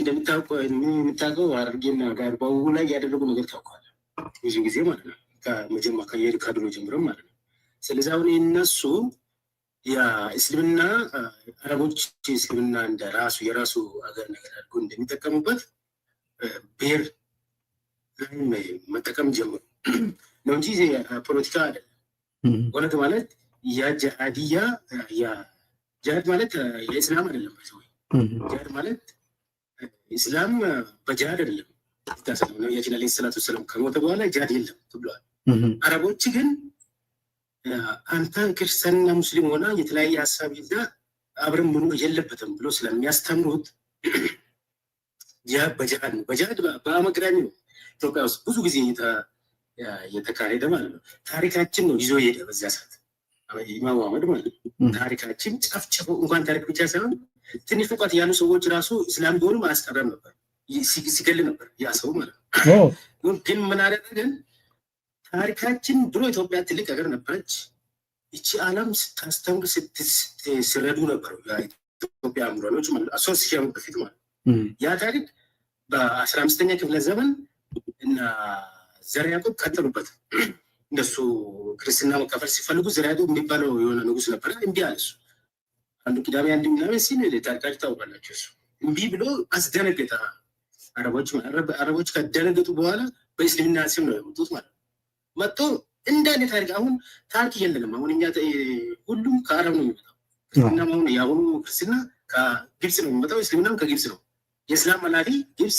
እንደምታውቀው ሐረርጌና ጋርባው ላይ ያደረጉ ነገር ታውቋል። ብዙ ጊዜ ማለት ነው ከመጀመሪያ ከድሮ ጀምሮ ማለት ነው። ስለዚህ አሁን እነሱ የእስልምና አረቦች እስልምና እንደ ራሱ የራሱ ሀገር ነገር አድርጎ እንደሚጠቀሙበት ብሔር መጠቀም ጀምሩ ነው እንጂ ፖለቲካ አይደለም። እውነት ማለት የጃሃድያ ጃሃድ ማለት የእስላም አይደለም። ጃሃድ ማለት ኢስላም በጃሃድ አይደለም ታሰለው ነው። ነብያችን አለይሂ ሰላቱ ወሰለም ከሞተ በኋላ ጃሃድ የለም ተብሏል። አረቦች ግን አንተ ክርስቲያንና ሙስሊም ሆና የተለያየ ሀሳብ ይዛ አብረን መኖር የለበትም ብሎ ስለሚያስተምሩት ጃሃድ በጃሃድ ነው። በጃሃድ በአመግራኝ ነው ኢትዮጵያ ውስጥ ብዙ ጊዜ የተካሄደ ማለት ነው። ታሪካችን ነው ይዞ ሄደ። በዚያ ሰዓት ኢማም አህመድ ማለት ነው ታሪካችን ጨፍጭፎ እንኳን ታሪክ ብቻ ሳይሆን ትንሽ እውቀት ያሉ ሰዎች ራሱ እስላም ቢሆንም አያስቀረም ነበር፣ ሲገል ነበር ያ ሰው ማለት ነው። ግን ምን አደረገን? ታሪካችን ድሮ ኢትዮጵያ ትልቅ ሀገር ነበረች። ይቺ ዓለም ስታስተምር ስትረዱ ነበሩ ኢትዮጵያ አምሮኖች ማለት 3000 ዓመት በፊት ማለት ያ ታሪክ በ15ኛ ክፍለ ዘመን እና ዘርዓ ያዕቆብ ቀጠሉበት። እንደሱ ክርስትና መከፈል ሲፈልጉ ዘርዓ ያዕቆብ የሚባለው የሆነ ንጉስ ነበረ። እምቢ አለ እሱ። አንዱ ቅዳሜ አንዱ ምናምን ሲል ታሪካችሁ ታውቃላችሁ። እሱ እምቢ ብሎ አስደነገጠ አረቦች ከደነገጡ በኋላ በእስልምና ስም ነው የመጡት ማለት መጥቶ እንዳለ ታሪክ አሁን ታሪክ የለንም። አሁን እኛ ሁሉም ከአረብ ነው የሚመጣው። ክርስትና አሁን የአሁኑ ክርስትና ከግብጽ ነው የሚመጣው፣ እስልምናም ከግብጽ ነው። የእስላም መላኪ ግብጽ፣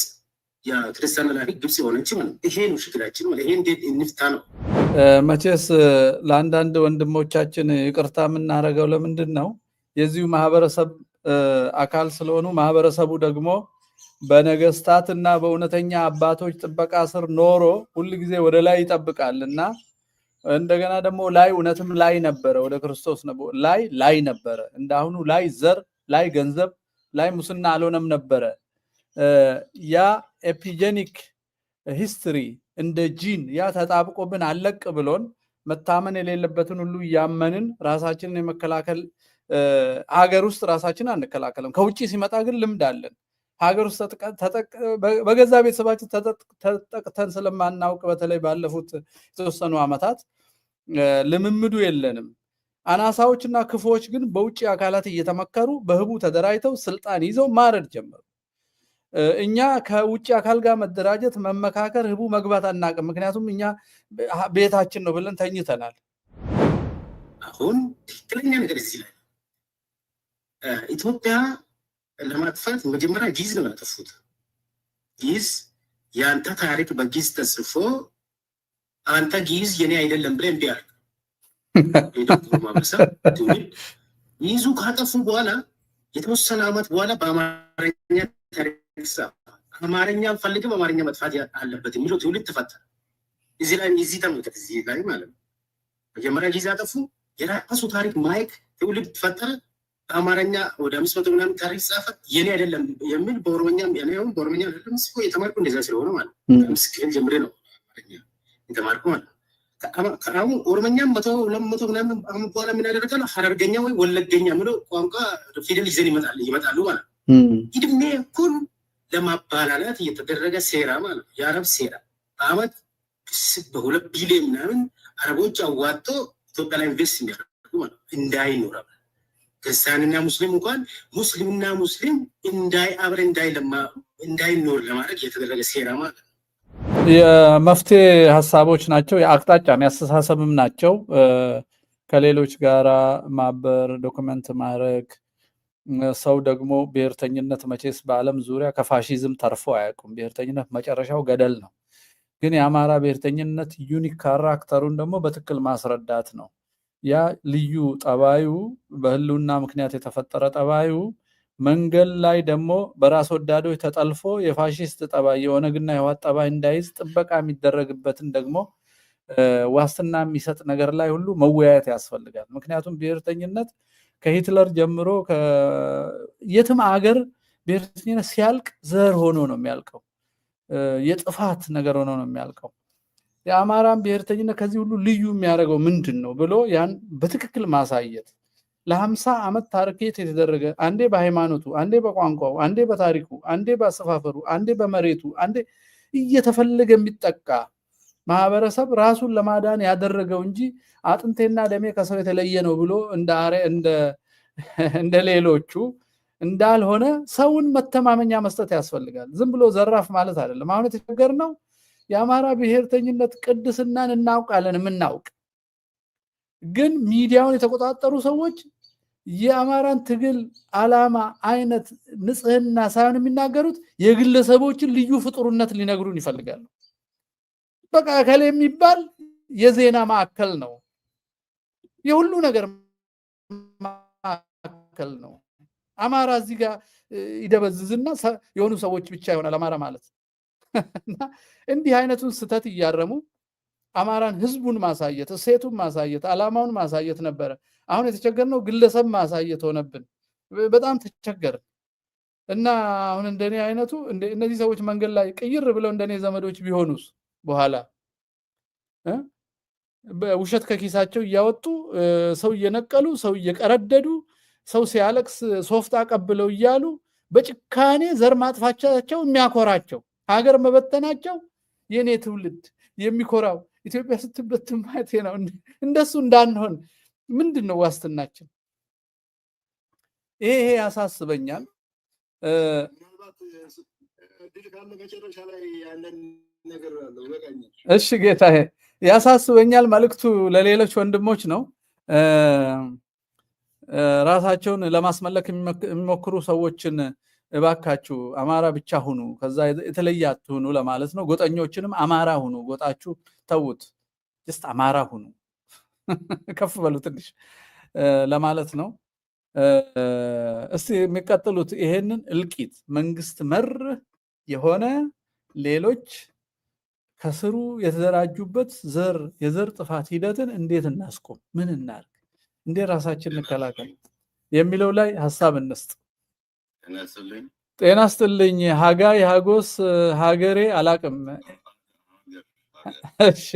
የክርስቲያን መላኪ ግብጽ የሆነች ማለት ይሄ ነው ችግራችን ማለት ይሄ እንዴት እንፍታ ነው። መቼስ ለአንዳንድ ወንድሞቻችን ይቅርታ የምናደርገው ለምንድን ነው የዚሁ ማህበረሰብ አካል ስለሆኑ ማህበረሰቡ ደግሞ በነገስታት እና በእውነተኛ አባቶች ጥበቃ ስር ኖሮ ሁሉ ጊዜ ወደ ላይ ይጠብቃል እና እንደገና ደግሞ ላይ እውነትም ላይ ነበረ፣ ወደ ክርስቶስ ላይ ነበረ። እንዳሁኑ ላይ ዘር፣ ላይ ገንዘብ፣ ላይ ሙስና አልሆነም ነበረ። ያ ኤፒጀኒክ ሂስትሪ እንደ ጂን ያ ተጣብቆብን አለቅ ብሎን መታመን የሌለበትን ሁሉ ያመንን ራሳችንን የመከላከል ሀገር ውስጥ ራሳችንን አንከላከልም። ከውጪ ሲመጣ ግን ልምድ አለን። ሀገር ውስጥ በገዛ ቤተሰባችን ተጠቅተን ስለማናውቅ በተለይ ባለፉት የተወሰኑ ዓመታት ልምምዱ የለንም። አናሳዎችና ክፉዎች ግን በውጪ አካላት እየተመከሩ በህቡ ተደራጅተው ስልጣን ይዘው ማረድ ጀመሩ። እኛ ከውጪ አካል ጋር መደራጀት፣ መመካከር፣ ህቡ መግባት አናውቅም። ምክንያቱም እኛ ቤታችን ነው ብለን ተኝተናል። አሁን ትክክለኛ ነገር እዚህ ላይ ኢትዮጵያ ለማጥፋት መጀመሪያ ጊዝ ነው ያጠፉት። ጊዝ የአንተ ታሪክ በጊዝ ተጽፎ አንተ ጊዝ የኔ አይደለም ብለህ እምቢ አልክ። ይዙ ካጠፉ በኋላ የተወሰነ ዓመት በኋላ በአማርኛ ታሪክ አማርኛ ፈልገህ በአማርኛ መጥፋት አለበት የሚለው ትውልድ ተፈጠረ። እዚህ ተመልከት፣ እዚህ ላይ ማለት ነው መጀመሪያ ጊዜ አጠፉ። የራሱ ታሪክ ማይክ ትውልድ ተፈጠረ። በአማርኛ ወደ 500 ምናምን ታሪክ ጻፈ። የኔ አይደለም የሚል በኦሮምኛም ያኔውን በኦሮምኛ አይደለም እኮ የተማርኩ እንደዛ ስለሆነ ማለት ነው። ምስክር ጀምሬ ነው አማርኛ የተማርኩ ማለት ነው። ከአሁን ኦሮምኛም 200 ምናምን አሁን በኋላ ምን ያደርጋል? ሐረርገኛ ወይ ወለገኛ ምለው ቋንቋ ፊደል ይዘን ይመጣሉ ማለት ነው። ይድሜ ሁሉ ለማባላላት እየተደረገ ሴራ ማለት ነው። የአረብ ሴራ በአመት በ2 ቢሊዮን ምናምን አረቦች አዋጦ ኢትዮጵያ ላይ ኢንቨስት የሚያደርጉ ማለት ነው። እንዳይኖር ክርስቲያንና ሙስሊም እንኳን ሙስሊምና ሙስሊም አብረ እንዳይኖር ለማድረግ የተደረገ ሴራ ማለት ነው። የመፍትሄ ሀሳቦች ናቸው፣ የአቅጣጫን ያስተሳሰብም ናቸው። ከሌሎች ጋራ ማበር፣ ዶክመንት ማድረግ። ሰው ደግሞ ብሔርተኝነት መቼስ በዓለም ዙሪያ ከፋሺዝም ተርፎ አያውቁም። ብሔርተኝነት መጨረሻው ገደል ነው። ግን የአማራ ብሔርተኝነት ዩኒክ ካራክተሩን ደግሞ በትክክል ማስረዳት ነው። ያ ልዩ ጠባዩ በህልውና ምክንያት የተፈጠረ ጠባዩ መንገድ ላይ ደግሞ በራስ ወዳዶች ተጠልፎ የፋሺስት ጠባይ የኦነግና የህወሓት ጠባይ እንዳይዝ ጥበቃ የሚደረግበትን ደግሞ ዋስትና የሚሰጥ ነገር ላይ ሁሉ መወያየት ያስፈልጋል። ምክንያቱም ብሔርተኝነት ከሂትለር ጀምሮ የትም አገር ብሔርተኝነት ሲያልቅ ዘር ሆኖ ነው የሚያልቀው፣ የጥፋት ነገር ሆኖ ነው የሚያልቀው። የአማራን ብሔርተኝነት ከዚህ ሁሉ ልዩ የሚያደርገው ምንድን ነው ብሎ ያን በትክክል ማሳየት፣ ለ50 ዓመት ታርጌት የተደረገ አንዴ በሃይማኖቱ፣ አንዴ በቋንቋው፣ አንዴ በታሪኩ፣ አንዴ በአሰፋፈሩ፣ አንዴ በመሬቱ፣ አንዴ እየተፈለገ የሚጠቃ ማህበረሰብ ራሱን ለማዳን ያደረገው እንጂ አጥንቴና ደሜ ከሰው የተለየ ነው ብሎ እንደ ሌሎቹ እንዳልሆነ ሰውን መተማመኛ መስጠት ያስፈልጋል። ዝም ብሎ ዘራፍ ማለት አይደለም። አሁን የተቸገርነው የአማራ ብሔርተኝነት ቅድስናን እናውቃለን፣ የምናውቅ ግን ሚዲያውን የተቆጣጠሩ ሰዎች የአማራን ትግል ዓላማ አይነት ንጽህና ሳይሆን የሚናገሩት የግለሰቦችን ልዩ ፍጡርነት ሊነግሩን ይፈልጋሉ። በቃ ከለ የሚባል የዜና ማዕከል ነው፣ የሁሉ ነገር ማዕከል ነው። አማራ እዚህ ጋር ይደበዝዝና የሆኑ ሰዎች ብቻ ይሆናል አማራ ማለት። እንዲህ አይነቱን ስተት እያረሙ አማራን ህዝቡን ማሳየት፣ እሴቱን ማሳየት፣ ዓላማውን ማሳየት ነበረ። አሁን የተቸገርነው ግለሰብ ማሳየት ሆነብን። በጣም ተቸገርን እና አሁን እንደኔ አይነቱ እነዚህ ሰዎች መንገድ ላይ ቅይር ብለው እንደኔ ዘመዶች ቢሆኑስ በኋላ በውሸት ከኪሳቸው እያወጡ ሰው እየነቀሉ ሰው እየቀረደዱ ሰው ሲያለቅስ ሶፍት አቀብለው እያሉ በጭካኔ ዘር ማጥፋቻቸው የሚያኮራቸው ሀገር መበተናቸው የኔ ትውልድ የሚኮራው ኢትዮጵያ ስትበትን ማየቴ ነው። እንደሱ እንዳንሆን ምንድነው ዋስትናችን? ይሄ ያሳስበኛል። እሺ ጌታዬ ያሳስበኛል። መልእክቱ ለሌሎች ወንድሞች ነው። ራሳቸውን ለማስመለክ የሚሞክሩ ሰዎችን እባካችሁ አማራ ብቻ ሁኑ፣ ከዛ የተለየ አትሁኑ ለማለት ነው። ጎጠኞችንም አማራ ሁኑ፣ ጎጣችሁ ተውት፣ ጀስት አማራ ሁኑ፣ ከፍ በሉ ትንሽ ለማለት ነው። እስቲ የሚቀጥሉት ይሄንን እልቂት መንግስት መር የሆነ ሌሎች ከስሩ የተደራጁበት የዘር ጥፋት ሂደትን እንዴት እናስቆም፣ ምን እናርግ፣ እንዴት ራሳችን እንከላከል የሚለው ላይ ሀሳብ እንስጥ። ጤና ይስጥልኝ። ሀጋይ ሀጎስ ሀገሬ አላቅም። እሺ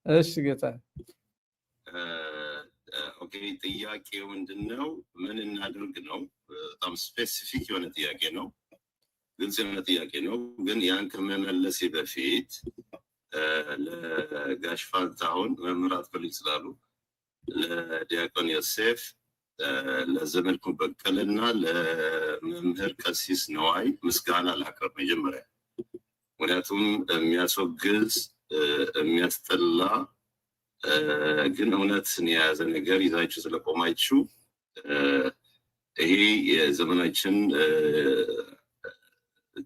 እሺ ጌታ ኦኬ። ጥያቄው ምንድነው? ምን እናድርግ ነው። በጣም ስፔሲፊክ የሆነ ጥያቄ ነው፣ ግልጽ የሆነ ጥያቄ ነው። ግን ያን ከመመለሴ በፊት ለጋሽ ፋንታሁን መምህር አትፈልግ ስላሉ ለዲያቆን ዮሴፍ፣ ለዘመድኩ በቀልና ለመምህር ቀሲስ ነዋይ ምስጋና ላቅርብ መጀመሪያ። ምክንያቱም የሚያስወግዝ የሚያስጠላ ግን እውነትን የያዘ ነገር ይዛችሁ ስለቆማችሁ ይሄ የዘመናችን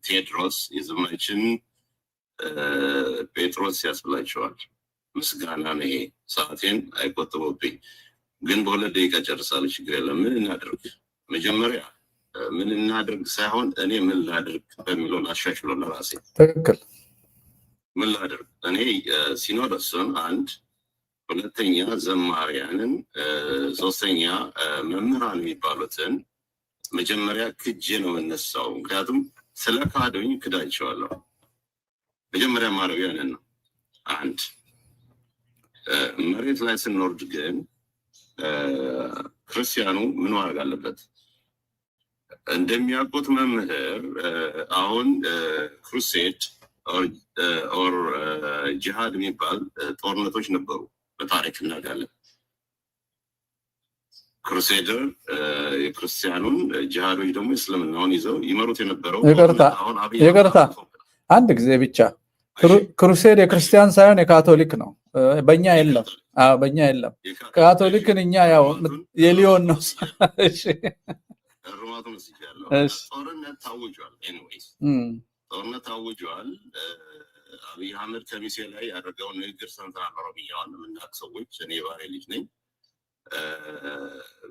ቴዎድሮስ የዘመናችን ጴጥሮስ ያስብላቸዋል። ምስጋና ነው ይሄ። ሰዓቴን አይቆጥቡብኝ፣ ግን በሁለት ደቂቃ ጨርሳለሁ። ችግር የለም። ምን እናድርግ? መጀመሪያ ምን እናድርግ ሳይሆን እኔ ምን ላድርግ በሚለው ላሻሽሎ ለራሴ ትክክል። ምን ላድርግ? እኔ ሲኖዶስን አንድ፣ ሁለተኛ ዘማሪያንን፣ ሶስተኛ መምህራን የሚባሉትን መጀመሪያ ክጄ ነው የምነሳው። ምክንያቱም ስለ ካዶኝ ክዳቸዋለሁ። መጀመሪያ ማድረግ ያንን ነው። አንድ መሬት ላይ ስንወርድ ግን ክርስቲያኑ ምን ማድረግ አለበት? እንደሚያውቁት መምህር አሁን ክሩሴድ ኦር ጂሃድ የሚባል ጦርነቶች ነበሩ በታሪክ እናውቃለን። ክሩሴደር የክርስቲያኑን፣ ጂሃዶች ደግሞ እስልምናውን ይዘው ይመሩት የነበረው። ይቅርታ አንድ ጊዜ ብቻ ክሩሴድ የክርስቲያን ሳይሆን የካቶሊክ ነው። በእኛ የለም። በእኛ የለም። ካቶሊክን እኛ ያው የሊዮን ነው። ጦርነት ታውጇል። ኤኒዌይስ ጦርነት ታውጇል። አብይ አህመድ ከሚሴ ላይ ያደረገውን ንግግር ሰምተናል። ኦሮሚያዋን የምናውቅ ሰዎች፣ እኔ ባሬ ልጅ ነኝ።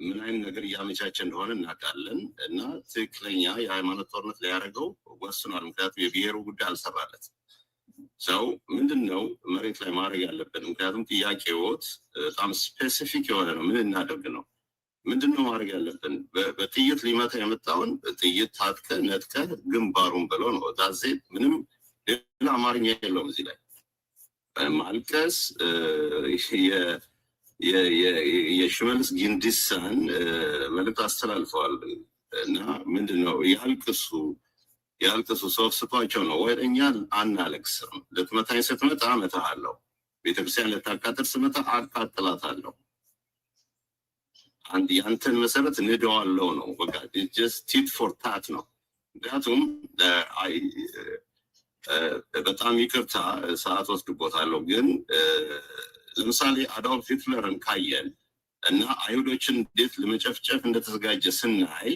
ምን አይነት ነገር እያመቻቸ እንደሆነ እናውቃለን። እና ትክክለኛ የሃይማኖት ጦርነት ሊያደርገው ወስኗል። ምክንያቱም የብሔሩ ጉዳይ አልሰራለት። ሰው ምንድን ነው መሬት ላይ ማድረግ ያለብን? ምክንያቱም ጥያቄዎት በጣም ስፔሲፊክ የሆነ ነው። ምን እናደርግ ነው? ምንድን ነው ማድረግ ያለብን? በጥይት ሊመታ የመጣውን ጥይት ታጥቀ ነጥቀ ግንባሩን ብለው ነው። ዳዜ ምንም ሌላ አማርኛ የለውም። እዚህ ላይ ማልቀስ የሽመልስ ጊንዲሳን መልዕክት አስተላልፈዋል እና ምንድነው ያልቅሱ ሰው ስቷቸው ነው ወይ እኛ አናለቅስም። ልትመታኝ ስትመጣ እመታሃለሁ፣ ቤተክርስቲያን ልታቃጥል ስትመጣ አቃጥላታለሁ፣ አንድ ያንተን መሰረት ንደዋለው ነው። በቃ ጀስት ቲት ፎር ታት ነው። ምክንያቱም በጣም ይቅርታ ሰዓት ወስድቦታለሁ፣ ግን ለምሳሌ አዶልፍ ሂትለርን ካየን እና አይሁዶችን እንዴት ለመጨፍጨፍ እንደተዘጋጀ ስናይ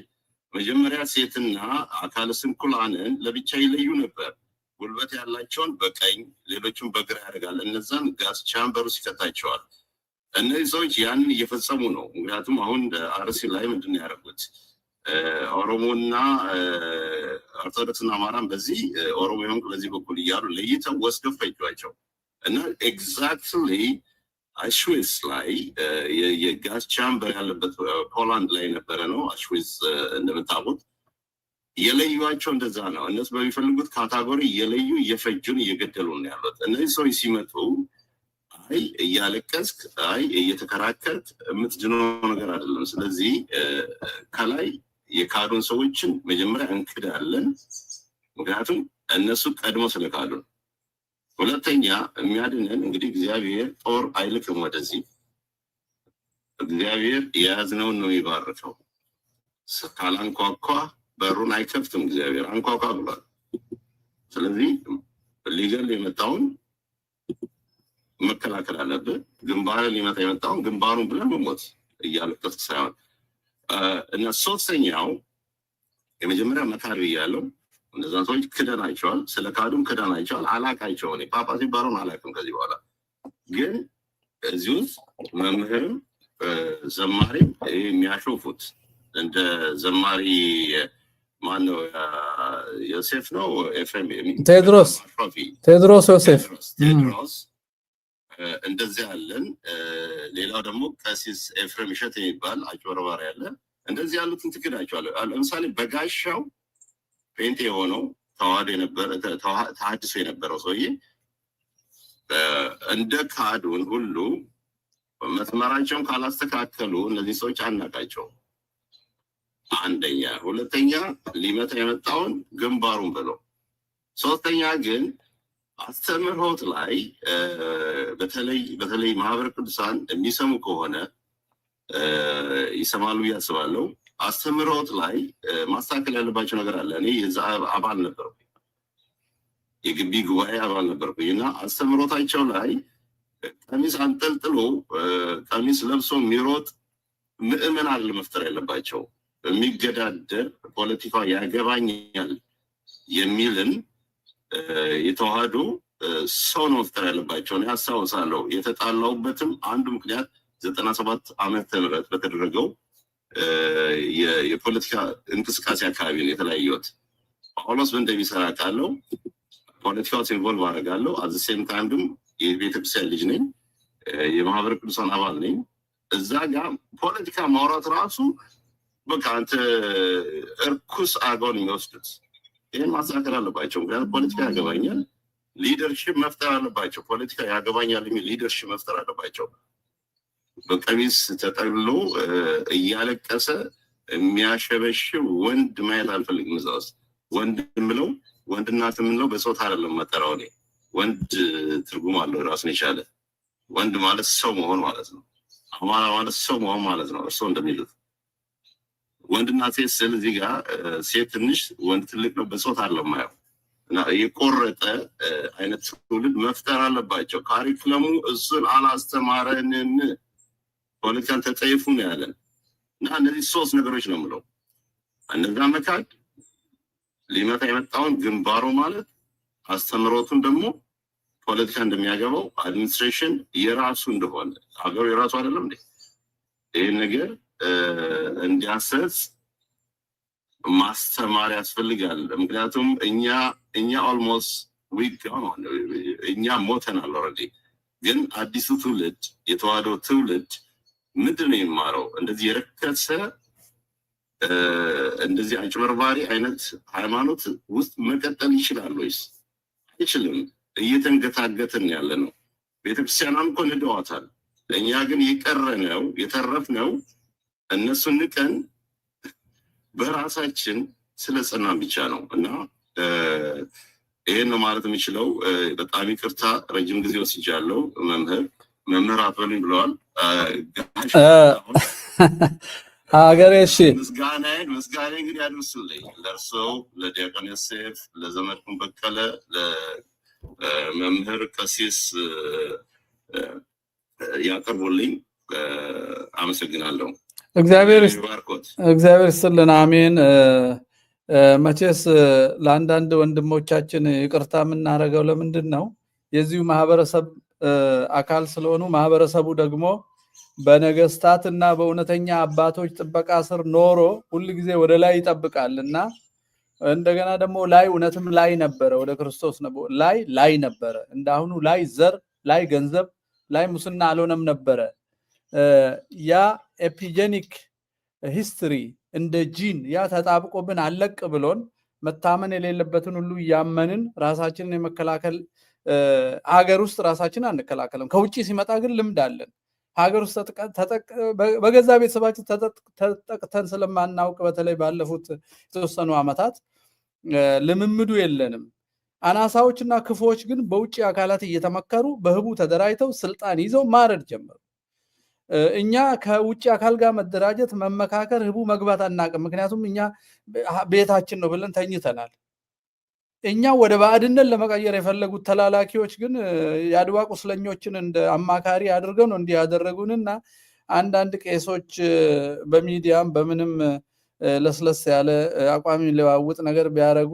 መጀመሪያ ሴትና አካለ ስንኩላንን ለብቻ ይለዩ ነበር። ጉልበት ያላቸውን በቀኝ ሌሎችን በግራ ያደርጋል። እነዛን ጋዝ ቻምበር ውስጥ ይከታቸዋል። እነዚህ ሰዎች ያንን እየፈጸሙ ነው። ምክንያቱም አሁን አርሲ ላይ ምንድን ነው ያደረጉት? ኦሮሞና ኦርቶዶክስና አማራን በዚህ ኦሮሞ የሆንክ በዚህ በኩል እያሉ ለይተው ወስደው ፈጇቸው እና ኤግዛክትሊ አሽዊዝ ላይ የጋዝ ቻምበር ያለበት ፖላንድ ላይ ነበረ ነው። አሽዊዝ እንደምታውቁት የለዩዋቸው እንደዛ ነው። እነሱ በሚፈልጉት ካታጎሪ እየለዩ እየፈጁን እየገደሉ ነው ያሉት። እነዚህ ሰዎች ሲመጡ አይ እያለቀስክ አይ እየተከራከርክ የምትድነው ነገር አይደለም። ስለዚህ ከላይ የካዱን ሰዎችን መጀመሪያ እንክዳለን፣ ምክንያቱም እነሱ ቀድሞ ስለካዱን። ሁለተኛ የሚያድነን እንግዲህ እግዚአብሔር ጦር አይልክም ወደዚህ። እግዚአብሔር የያዝነውን ነው የሚባርከው። ካላንኳኳ በሩን አይከፍትም። እግዚአብሔር አንኳኳ ብሏል። ስለዚህ ሊገል የመጣውን መከላከል አለብን። ግንባርን ሊመታ የመጣውን ግንባሩን ብለን መሞት እያለቀስክ ሳይሆን እና ሶስተኛው የመጀመሪያ መካሪ እያለው እነዛን ሰዎች ክደናቸዋል። ስለ ካዱም ክደናቸዋል። አላቃቸው እኔ ጳጳስ ሲባለውን አላቅም። ከዚህ በኋላ ግን እዚህ ውስጥ መምህርም ዘማሪም የሚያሾፉት እንደ ዘማሪ ማነው ዮሴፍ ነው ኤፍሬም ቴድሮስ ዮሴፍ ቴድሮስ እንደዚህ ያለን። ሌላው ደግሞ ቀሲስ ኤፍሬም እሸት የሚባል አጭበርባሪ ያለ። እንደዚህ ያሉትን ትክዳቸዋለህ። ለምሳሌ በጋሻው ፔንቴ የሆነው ተሐድሶ የነበረው ሰውዬ እንደ ካዱን ሁሉ መስመራቸውን ካላስተካከሉ እነዚህ ሰዎች አናቃቸው። አንደኛ። ሁለተኛ ሊመታ የመጣውን ግንባሩን ብለው። ሶስተኛ ግን አስተምህሮት ላይ በተለይ ማህበረ ቅዱሳን የሚሰሙ ከሆነ ይሰማሉ እያስባለሁ። አስተምህሮት ላይ ማስተካከል ያለባቸው ነገር አለ። እኔ የዛ አባል ነበርኩ፣ የግቢ ጉባኤ አባል ነበርኩኝ እና አስተምህሮታቸው ላይ ቀሚስ አንጠልጥሎ ቀሚስ ለብሶ የሚሮጥ ምዕመን አለ መፍጠር ያለባቸው። የሚገዳደር ፖለቲካ ያገባኛል የሚልን የተዋህዶ ሰው ነው መፍጠር ያለባቸው። እኔ አስታውሳለሁ የተጣላሁበትም አንዱ ምክንያት 97 ዓመተ ምህረት በተደረገው የፖለቲካ እንቅስቃሴ አካባቢ ነው የተለያየሁት። ጳውሎስ ምን እንደሚሰራ ቃለው ፖለቲካ ውስጥ ኢንቮልቭ አደርጋለሁ። አት ዘ ሴም ታይም ደግሞ የቤተክርስቲያን ልጅ ነኝ፣ የማህበረ ቅዱሳን አባል ነኝ። እዛ ጋር ፖለቲካ ማውራት ራሱ በቃ አንተ እርኩስ አገውን የሚወስዱት። ይህን ማስተካከል አለባቸው። ምክንያቱም ፖለቲካ ያገባኛል፣ ሊደርሽፕ መፍጠር አለባቸው። ፖለቲካ ያገባኛል የሚል ሊደርሽፕ መፍጠር አለባቸው። በቀሚስ ተጠቅልሎ እያለቀሰ የሚያሸበሽብ ወንድ ማየት አልፈልግም። እዛ ውስጥ ወንድ የምለው ወንድናት የምንለው በጾታ አይደለም መጠራው። እኔ ወንድ ትርጉም አለው ራሱን የቻለ። ወንድ ማለት ሰው መሆን ማለት ነው። አማራ ማለት ሰው መሆን ማለት ነው። እርስዎ እንደሚሉት ወንድና ሴት ስል እዚህ ጋር ሴት ትንሽ ወንድ ትልቅ ነው በጾታ አይደለም ማየው እና የቆረጠ አይነት ትውልድ መፍጠር አለባቸው። ካሪክለሙ እሱን አላስተማረንም። ፖለቲካን ተጠይፉ ነው ያለን እና እነዚህ ሶስት ነገሮች ነው የምለው። እነዛ መካድ፣ ሊመታ የመጣውን ግንባሩ ማለት፣ አስተምሮቱን ደግሞ ፖለቲካ እንደሚያገባው አድሚኒስትሬሽን የራሱ እንደሆነ ሀገሩ የራሱ አይደለም እንዴ? ይህን ነገር እንዲያሰጽ ማስተማር ያስፈልጋል። ምክንያቱም እኛ ኦልሞስት እኛ ሞተናል ኦልሬዲ። ግን አዲሱ ትውልድ የተዋህዶ ትውልድ ምንድን ነው የሚማረው? እንደዚህ የረከሰ እንደዚህ አጭበርባሪ አይነት ሃይማኖት ውስጥ መቀጠል ይችላል ወይስ አይችልም? እየተንገታገትን ያለ ነው። ቤተክርስቲያኗን እኮ ንደዋታል። እኛ ግን የቀረነው የተረፍነው እነሱን ንቀን በራሳችን ስለጸናን ብቻ ነው። እና ይሄን ነው ማለት የምችለው። በጣም ይቅርታ ረጅም ጊዜ ወስጃለሁ። መምህር አትበሉኝ ብለዋል። ሀገሬ እሺ፣ ምስጋናዬን እንግዲህ ያድርስልኝ ለእርስዎ፣ ለዲያቆን ዮሴፍ፣ ለዘመድኩን በቀለ፣ ለመምህር ቀሲስ ያቀርቡልኝ። አመሰግናለሁ። እግዚአብሔር ይስጥልን። አሜን። መቼስ ለአንዳንድ ወንድሞቻችን ይቅርታ የምናደርገው ለምንድን ነው? የዚሁ ማህበረሰብ አካል ስለሆኑ ማህበረሰቡ ደግሞ በነገስታት እና በእውነተኛ አባቶች ጥበቃ ስር ኖሮ ሁል ጊዜ ወደ ላይ ይጠብቃል እና እንደገና ደግሞ ላይ እውነትም ላይ ነበረ፣ ወደ ክርስቶስ ላይ ነበረ። እንዳሁኑ ላይ ዘር፣ ላይ ገንዘብ፣ ላይ ሙስና አልሆነም ነበረ። ያ ኤፒጀኒክ ሂስትሪ እንደ ጂን ያ ተጣብቆብን አለቅ ብሎን መታመን የሌለበትን ሁሉ እያመንን ራሳችንን የመከላከል ሀገር ውስጥ ራሳችን አንከላከልም። ከውጭ ሲመጣ ግን ልምድ አለን። ሀገር ውስጥ በገዛ ቤተሰባችን ተጠቅተን ስለማናውቅ በተለይ ባለፉት የተወሰኑ ዓመታት ልምምዱ የለንም። አናሳዎችና ክፉዎች ግን በውጭ አካላት እየተመከሩ በህቡ ተደራጅተው ስልጣን ይዘው ማረድ ጀመሩ። እኛ ከውጭ አካል ጋር መደራጀት፣ መመካከር፣ ህቡ መግባት አናውቅም። ምክንያቱም እኛ ቤታችን ነው ብለን ተኝተናል። እኛ ወደ ባዕድነት ለመቀየር የፈለጉት ተላላኪዎች ግን የአድዋ ቁስለኞችን እንደ አማካሪ አድርገው ነው እንዲህ ያደረጉንና አንዳንድ ቄሶች በሚዲያም በምንም ለስለስ ያለ አቋም ሊዋውጥ ነገር ቢያደርጉ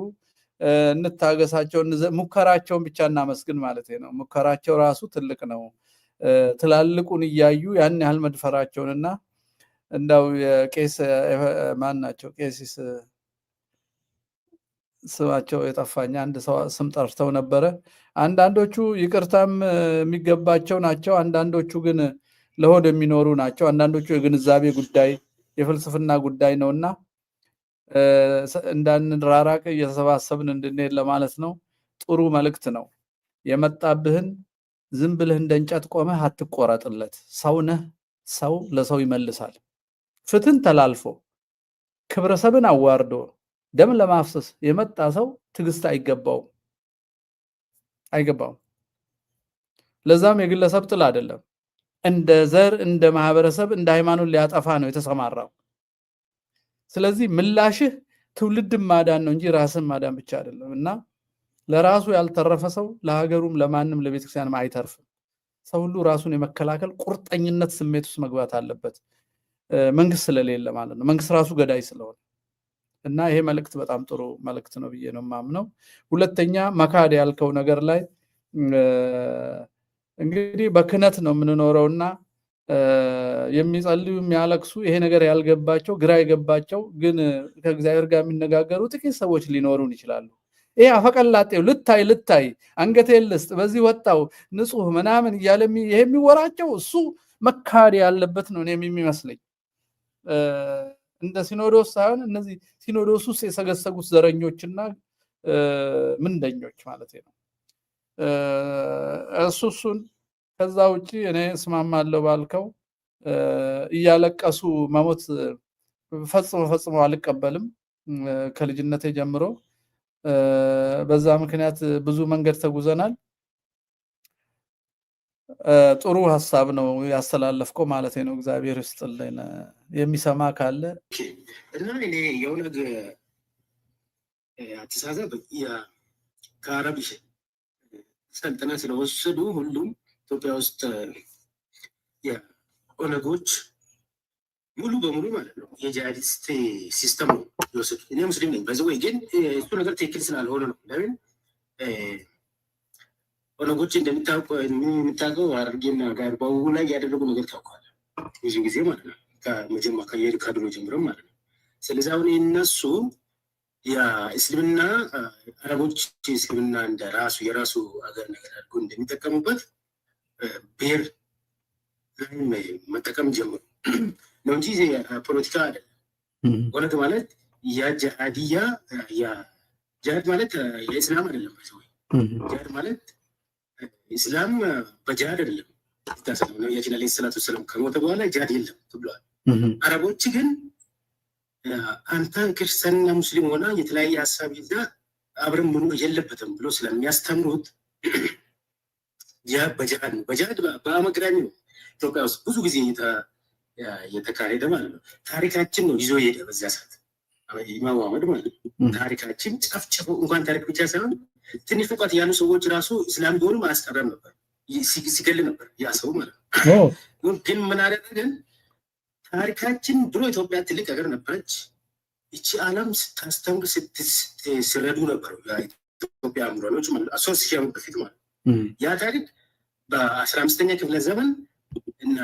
እንታገሳቸው። ሙከራቸውን ብቻ እናመስግን ማለት ነው። ሙከራቸው ራሱ ትልቅ ነው። ትላልቁን እያዩ ያን ያህል መድፈራቸውንና እንዳው የቄስ ማን ናቸው ቄሲስ ስማቸው የጠፋኝ አንድ ሰው ስም ጠርተው ነበረ። አንዳንዶቹ ይቅርታም የሚገባቸው ናቸው፣ አንዳንዶቹ ግን ለሆድ የሚኖሩ ናቸው። አንዳንዶቹ የግንዛቤ ጉዳይ የፍልስፍና ጉዳይ ነውና እንዳንራራቅ እየተሰባሰብን እንድንሄድ ለማለት ነው። ጥሩ መልእክት ነው። የመጣብህን ዝም ብለህ እንደ እንጨት ቆመህ አትቆረጥለት። ሰው ነህ፣ ሰው ለሰው ይመልሳል። ፍትህን ተላልፎ ክብረሰብን አዋርዶ ደም ለማፍሰስ የመጣ ሰው ትዕግስት አይገባውም። ለዛም የግለሰብ ጥል አይደለም፣ እንደ ዘር፣ እንደ ማህበረሰብ፣ እንደ ሃይማኖት ሊያጠፋ ነው የተሰማራው። ስለዚህ ምላሽህ ትውልድን ማዳን ነው እንጂ ራስን ማዳን ብቻ አይደለም እና ለራሱ ያልተረፈ ሰው ለሀገሩም ለማንም ለቤተክርስቲያንም አይተርፍም። ሰው ሁሉ ራሱን የመከላከል ቁርጠኝነት ስሜት ውስጥ መግባት አለበት፣ መንግስት ስለሌለ ማለት ነው። መንግስት ራሱ ገዳይ ስለሆነ እና ይሄ መልእክት በጣም ጥሩ መልእክት ነው ብዬ ነው የማምነው። ሁለተኛ መካድ ያልከው ነገር ላይ እንግዲህ በክህነት ነው የምንኖረውና የሚጸልዩ የሚያለቅሱ ይሄ ነገር ያልገባቸው ግራ የገባቸው ግን ከእግዚአብሔር ጋር የሚነጋገሩ ጥቂት ሰዎች ሊኖሩን ይችላሉ። ይሄ አፈቀላጤው ልታይ አንገቴን ልስጥ በዚህ ወጣው ንጹህ ምናምን እያለ ይሄ የሚወራቸው እሱ መካድ ያለበት ነው የሚመስለኝ። እንደ ሲኖዶስ ሳይሆን እነዚህ ሲኖዶስ ውስጥ የሰገሰጉት ዘረኞችና ምንደኞች ማለት ነው። እሱን ከዛ ውጪ እኔ እስማማለሁ ባልከው እያለቀሱ መሞት ፈጽሞ አልቀበልም። ከልጅነቴ ጀምሮ በዛ ምክንያት ብዙ መንገድ ተጉዘናል። ጥሩ ሀሳብ ነው ያስተላለፍከው ማለት ነው። እግዚአብሔር ይስጥልኝ። የሚሰማ ካለ እና እኔ የኦነግ አስተሳሰብ ከአረብ ስልጠና ስለወሰዱ ሁሉም ኢትዮጵያ ውስጥ የኦነጎች ሙሉ በሙሉ ማለት ነው የጂሃዲስት ሲስተም ነው የወሰዱት። እኔ ሙስሊም ነኝ በዚህ ግን እሱ ነገር ትክክል ስላልሆነ ነው። ለምን ኦነጎች እንደምታውቀው ሐረርጌና ጋር በውቡ ላይ ያደረጉ ነገር ታውቋል ብዙ ጊዜ ማለት ነው ከድሮ ጀምሮ ማለት ነው። ስለዚህ አሁን እነሱ የእስልምና አረቦች እስልምና እንደ ራሱ የራሱ ሀገር ነገር አድርጎ እንደሚጠቀሙበት ብሔር መጠቀም ጀምሩ ነው እንጂ ፖለቲካ አይደለም። ኦነግ ማለት የጂሃድያ ጂሃድ ማለት የእስላም አይደለም። ጂሃድ ማለት ኢስላም በጂሃድ አይደለም። ነቢያችን ዓለይሂ ሰላቱ ወሰላም ከሞተ በኋላ ጂሃድ የለም ተብሏል። አረቦች ግን አንተ ክርስቲያንና ሙስሊም ሆና የተለያየ ሀሳብ ይዛ አብረን መኖር የለበትም ብሎ ስለሚያስተምሩት በጂሃድ ነው። በጂሃድ በአመግራኝ ነው ኢትዮጵያ ውስጥ ብዙ ጊዜ የተካሄደ ማለት ነው። ታሪካችን ነው ይዞ ሄደ። በዚያ ሰዓት ኢማም አህመድ ማለት ነው ታሪካችን ጨፍጭፎ እንኳን ታሪክ ብቻ ሳይሆን ትንሽ እውቀት ያሉ ሰዎች ራሱ እስላም ቢሆንም አያስቀረም ነበር፣ ሲገል ነበር ያ ሰው ማለት ነው። ግን ምን አደረገን? ታሪካችን ድሮ ኢትዮጵያ ትልቅ ሀገር ነበረች። እቺ ዓለም ስታስተምር ስትረዱ ነበሩ ኢትዮጵያ አምሮኖች ማለት 3000 ዓመት በፊት ማለት ያ ታሪክ በ15ኛ ክፍለ ዘመን እና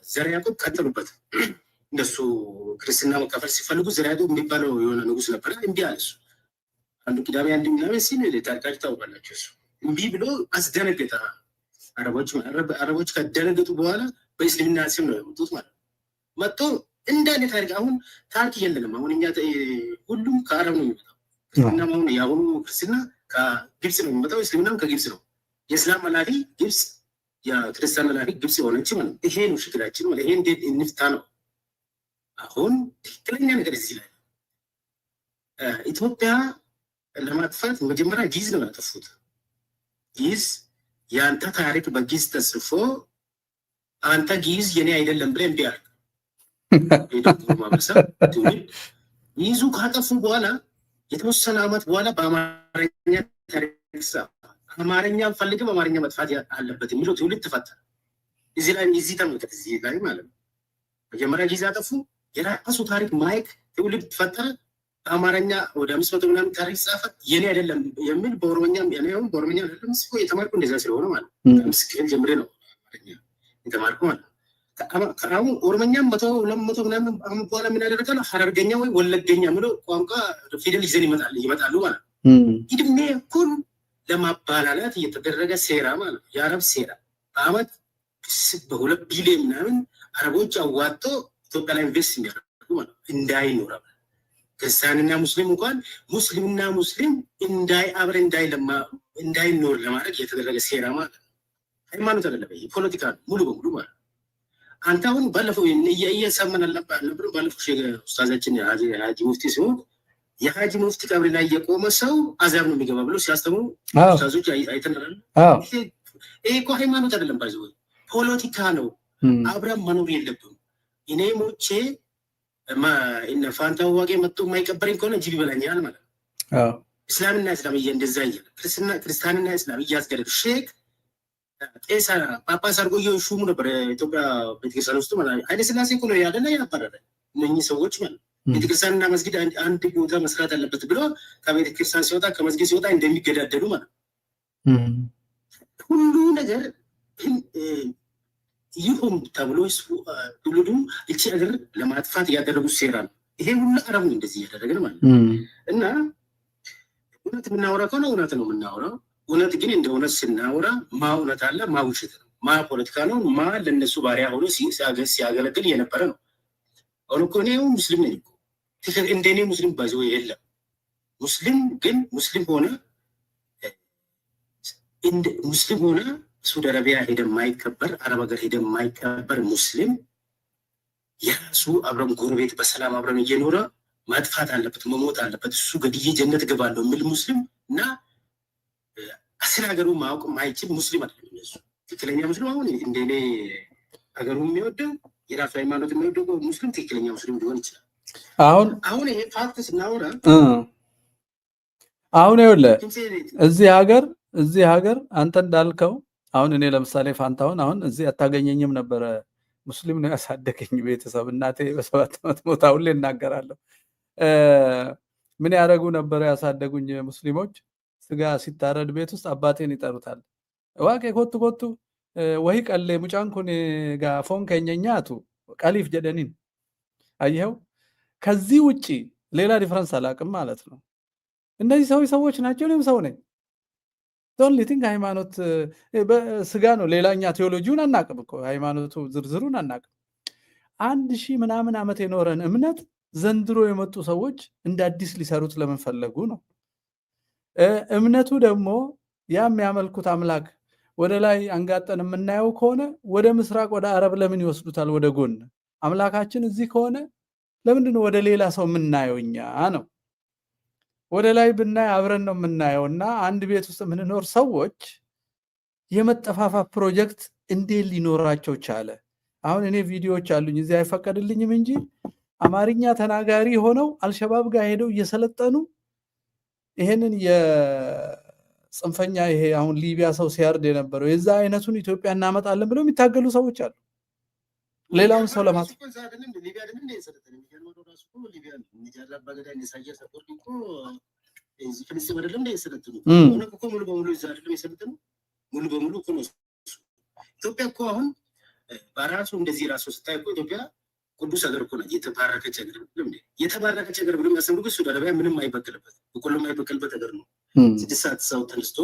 ዘርዓ ያዕቆብ ቀጠሉበት። እነሱ ክርስትና መካፈል ሲፈልጉ ዘርዓ ያዕቆብ የሚባለው የሆነ ንጉስ ነበረ። እምቢ አለ እሱ። አንዱ ቅዳሜ አንዱ ምናምን ሲል ታሪካችሁ ታውቃላችሁ። እሱ እምቢ ብሎ አስደነገጠ። አረቦች ከደነገጡ በኋላ በእስልምና ስም ነው የወጡት ማለት መጥቶ እንዳለ ታሪክ አሁን ታሪክ የለንም። አሁን እኛ ሁሉም ከአረብ ነው የሚመጣው። ክርስትና አሁን የአሁኑ ክርስትና ከግብጽ ነው የሚመጣው፣ እስልምናም ከግብጽ ነው። የእስላም መላኪ ግብጽ፣ የክርስቲያን መላኪ ግብጽ የሆነች ማለት ነው። ይሄ ነው ችግራችን ማለት ይሄ እንዴት እንፍታ ነው አሁን ትክክለኛ ነገር እዚህ ላይ ኢትዮጵያ ለማጥፋት መጀመሪያ ጊዝ ነው ያጠፉት። ጊዝ የአንተ ታሪክ በጊዝ ተጽፎ አንተ ጊዝ የኔ አይደለም ብለህ እምቢ አልክ። ማህበረሰብ ትውልድ ይዙ ካጠፉ በኋላ የተወሰነ ዓመት በኋላ በአማርኛ ታሪክ አማርኛ ፈልግም አማርኛ መጥፋት አለበት የሚለው ትውልድ ተፈጠረ። እዚህ ላይ እዚህ ተመልከት፣ እዚህ ላይ ማለት ነው መጀመሪያ ጊዜ አጠፉ። የራሱ ታሪክ ማይክ ትውልድ ፈጠረ። በአማርኛ ወደ 500 ምናምን ታሪክ ጻፈ። የኔ አይደለም የሚል በኦሮሞኛም ያኔው በኦሮሞኛ አይደለም ስኮ የተማርኩ እንደዛ ስለሆነ ማለት ነው። ምስክር ጀምሬ ነው አማርኛ የተማርኩ ማለት ነው። ከአሁን ኦሮሞኛም 200 ምናምን አሁን በኋላ ምን ያደርጋል? ሐረርገኛ ወይ ወለገኛ ምለው ቋንቋ ፊደል ይዘን ይመጣሉ ማለት ነው። እድሜ ሁሉ ለማባላላት እየተደረገ ሴራ ማለት ነው። የአረብ ሴራ በአመት በ2 ቢሊዮን ምናምን አረቦች አዋጦ ኢትዮጵያ ላይ ኢንቨስት የሚያደርጉ ማለት ነው። እንዳይኖር ክርስቲያንና ሙስሊም እንኳን ሙስሊምና ሙስሊም አብረ እንዳይኖር ለማድረግ እየተደረገ ሴራ ማለት ነው። ሃይማኖት አይደለም፣ ፖለቲካ ሙሉ በሙሉ ማለት ነው። አንተ አሁን ባለፈው እየሰማን ነበር። ባለፈው ኡስታዛችን ሀጂ ሙፍቲ ሲሆን የሀጂ ሙፍቲ ቀብር ላይ የቆመ ሰው አዛብ ነው የሚገባ ብሎ ሲያስተምሩ ኡስታዞች አይተናል። ይሄ እኮ ሃይማኖት አይደለም፣ ባይዘው ፖለቲካ ነው። አብረን መኖር የለብንም። እኔ ሞቼ እነ ፋንታ ዋቄ መጥቶ የማይቀበረኝ ከሆነ ጅብ ይበላኛል ማለት ነው። እስላምና እስላም እንደዛ እያለ ክርስቲያንና እስላም እያስገደዱ ሼክ ጤሳ ጳጳስ አድርጎ ሹሙ ነበር ኢትዮጵያ ቤተክርስቲያን ውስጥ ማለት ነው። ኃይለ ሥላሴ እኮ ነው ያለና ያባረረ እነኚህ ሰዎች ማለት ቤተክርስቲያንና መስጊድ አንድ ቦታ መስራት አለበት ብሎ ከቤተክርስቲያን ሲወጣ ከመስጊድ ሲወጣ እንደሚገዳደሉ ማለት ሁሉ ነገር ይሁን ተብሎ ትውልዱ እቺ ሀገር ለማጥፋት ያደረጉት ሴራ ነው። ይሄ ሁሉ አረቡ እንደዚህ እያደረገ ማለት ነው። እና እውነት የምናወራ ከሆነ እውነት ነው የምናወራው። እውነት ግን እንደ እውነት ስናወራ ማ እውነት አለ፣ ማ ውሸት ነው፣ ማ ፖለቲካ ነው፣ ማ ለነሱ ባሪያ ሆኖ ሲያገለግል የነበረ ነው። አሁን እኮ እኔ ሙስሊም ነኝ እኮ እንደኔ ሙስሊም ባይዘው የለም። ሙስሊም ግን ሙስሊም ሆነ ሳውዲ አረቢያ ሄደ የማይከበር አረብ ሀገር ሄደ የማይከበር ሙስሊም የራሱ አብረን ጎረቤት በሰላም አብረን እየኖረ ማጥፋት አለበት፣ መሞት አለበት። እሱ ገድዬ ጀነት እገባለሁ የሚል ሙስሊም እና አስር ሀገሩ ማወቅ ማይችል ሙስሊም አይደለም። እነሱ ትክክለኛ ሙስሊም አሁን እንደኔ ሀገሩ የሚወደው የራሱ ሃይማኖት የሚወደው ሙስሊም ትክክለኛ ሙስሊም ሊሆን ይችላል። አሁን ይሄ ፋክት ስናወራ አሁን ይኸውልህ እዚህ ሀገር አንተ እንዳልከው አሁን እኔ ለምሳሌ ፋንታውን አሁን እዚህ አታገኘኝም ነበረ። ሙስሊም ነው ያሳደገኝ ቤተሰብ። እናቴ በ7 ዓመት ሞታ ሁሌ እናገራለሁ። ምን ያደረጉ ነበረ ያሳደጉኝ ሙስሊሞች? ስጋ ሲታረድ ቤት ውስጥ አባቴን ይጠሩታል። ዋቄ ኮቱ ወይ ቀሌ ሙጫንኩን ጋ ፎን ከኘኛቱ ቀሊፍ ጀደኒን አየኸው። ከዚህ ውጪ ሌላ ዲፈረንስ አላውቅም ማለት ነው። እነዚህ ሰዎች ናቸው፣ እኔም ሰው ነኝ። ዶንት ቲንክ ሃይማኖት ስጋ ነው። ሌላኛ ቴዎሎጂውን አናውቅም እኮ ሃይማኖቱ ዝርዝሩን አናውቅም። 1000 ምናምን ዓመት የኖረን እምነት ዘንድሮ የመጡ ሰዎች እንደ አዲስ ሊሰሩት ለምን ፈለጉ ነው። እምነቱ ደግሞ ያ የሚያመልኩት አምላክ ወደ ላይ አንጋጠን የምናየው ከሆነ ወደ ምስራቅ ወደ አረብ ለምን ይወስዱታል ወደ ጎን? አምላካችን እዚህ ከሆነ ለምንድነው ወደ ሌላ ሰው የምናየው? እኛ ነው ወደ ላይ ብናይ አብረን ነው የምናየውና አንድ ቤት ውስጥ የምንኖር ሰዎች የመጠፋፋት ፕሮጀክት እንዴት ሊኖራቸው ቻለ? አሁን እኔ ቪዲዮዎች አሉኝ እዚህ አይፈቀድልኝም እንጂ አማርኛ ተናጋሪ ሆነው አልሸባብ ጋር ሄደው እየሰለጠኑ ይሄንን የጽንፈኛ ይሄ አሁን ሊቢያ ሰው ሲያርድ የነበረው የዛ አይነቱን ኢትዮጵያ እናመጣለን ብለው የሚታገሉ ሰዎች አሉ። ሌላውን ሰው ለማለት ሙሉ በሙሉ እኮ ነው ኢትዮጵያ እኮ አሁን በራሱ እንደዚህ ራሱ ስታይ እኮ ኢትዮጵያ ቅዱስ ሀገር እኮ ናት። የተባረከች ሀገር ነው። የተባረከች ሀገር ብሎ የሚያስተምሩ ግን ሱዳን አረቢያ ምንም አይበቅልበት በቆሎ የማይበቅልበት ሀገር ነው። 6 ሰዓት ሰው ተነስቶ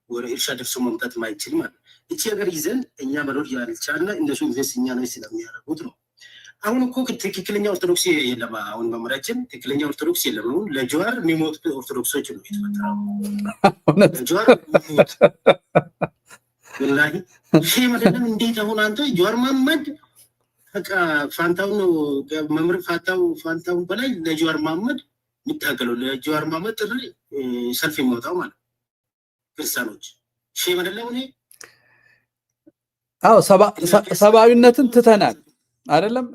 ወደ እርሻ ደርሶ መምጣት የማይችል ማለት እቺ ሀገር ይዘን እኛ መኖር ያልቻልና እነሱ ኢንቨስት እኛ ነው ስለሚያደርጉት ነው። አሁን እኮ ትክክለኛ ኦርቶዶክስ የለም። አሁን መመራችን ትክክለኛ ኦርቶዶክስ የለም። አሁን ለጀዋር የሚሞት ኦርቶዶክሶች ነው የተፈጠረው። ለጀዋር የሚሞት ወላሂ ሼም አይደለም። እንዴት አሁን አንተ ጀዋር መሐመድ በቃ ፋንታው ነው መምር ፋንታው በላይ ለጀዋር መሐመድ የሚታገለው ለጀዋር መሐመድ ጥሪ ሰልፍ የሚወጣው ማለት ክርስቲያኖች ሼም አይደለም። እኔ አዎ ሰብአዊነትን ትተናል አይደለም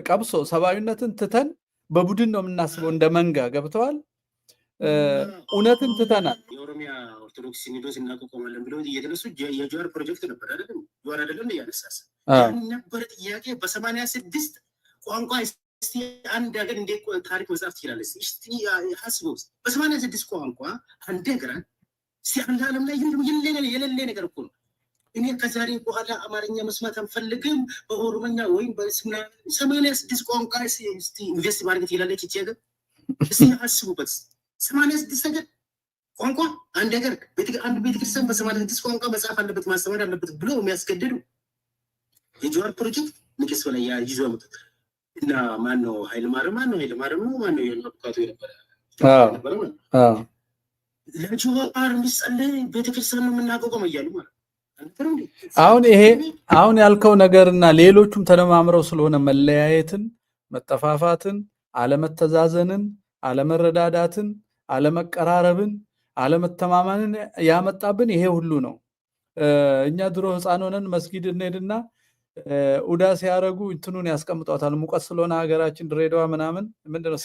ቀብሶ ሰብአዊነትን ትተን በቡድን ነው የምናስበው እንደ መንጋ ገብተዋል። እውነትን ትተናል። የኦሮሚያ ኦርቶዶክስ ሲኖዶስ እናቋቋማለን ብለው እየተነሱ የጀዋር ፕሮጀክት ነበር አይደለም? ጀዋር አይደለም ያነሳስ ነበር ጥያቄ በ86 ቋንቋ እስቲ አንድ ሀገር እንዴት ታሪክ መጻፍ ትችላለች? እስቲ ሐስበው በ86 ቋንቋ አንድ ሀገር እስቲ አንድ ዓለም ላይ የሌለ ነገር እኮ ነው። እኔ ከዛሬ በኋላ አማርኛ መስማት አንፈልግም በኦሮምኛ ወይም በስምና 86 ቋንቋ እስቲ ኢንቨስት ማድረግ ይላለች እቺ ሀገር። እስቲ አስቡበት 86 ሀገር ቋንቋ አንድ ሀገር አንድ ቤተክርስቲያን በ86 ቋንቋ መጻፍ አለበት ማስተማር አለበት ብሎ የሚያስገድዱ የጀዋር ፕሮጀክት ንቅስ በላይ ይዞ አመጣ እና ማነው ኃይለማርያም ነው ማነው የነካቱ የነበረ ለጀዋር ምሳሌ ቤተክርስቲያን ነው የምናቆመው እያሉ ማለት አሁን ይሄ አሁን ያልከው ነገርና ሌሎቹም ተደማምረው ስለሆነ መለያየትን፣ መጠፋፋትን፣ አለመተዛዘንን፣ አለመረዳዳትን፣ አለመቀራረብን፣ አለመተማመንን ያመጣብን ይሄ ሁሉ ነው። እኛ ድሮ ህፃን ሆነን መስጊድ እንሄድና ኡዳ ሲያረጉ እንትኑን ያስቀምጧታል። ሙቀት ስለሆነ ሀገራችን ድሬዳዋ ምናምን ምንድነው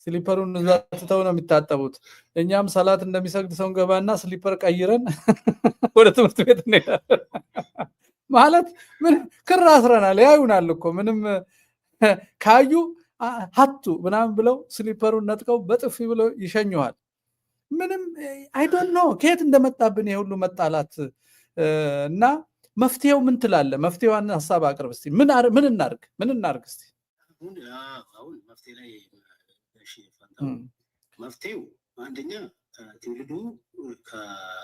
ስሊፐሩን ዘጥተው ነው የሚታጠቡት። እኛም ሰላት እንደሚሰግድ ሰው ገባና ስሊፐር ቀይረን ወደ ትምህርት ቤት እንሄዳለን። ማለት ምን ክር አስረናል። ያዩናል እኮ ምንም ካዩ ሀቱ ምናምን ብለው ስሊፐሩን ነጥቀው በጥፊ ብለው ይሸኙሃል። ምንም አይ ዶንት ኖ ከየት እንደመጣብን የሁሉ መጣላት እና መፍትሄው ምን ትላለህ? መፍትሄዋን ሐሳብ አቅርብ እስቲ። ምን እናርግ እስቲ? አሁን መፍትሄ ላይ መፍትሄው አንደኛ ትውልዱ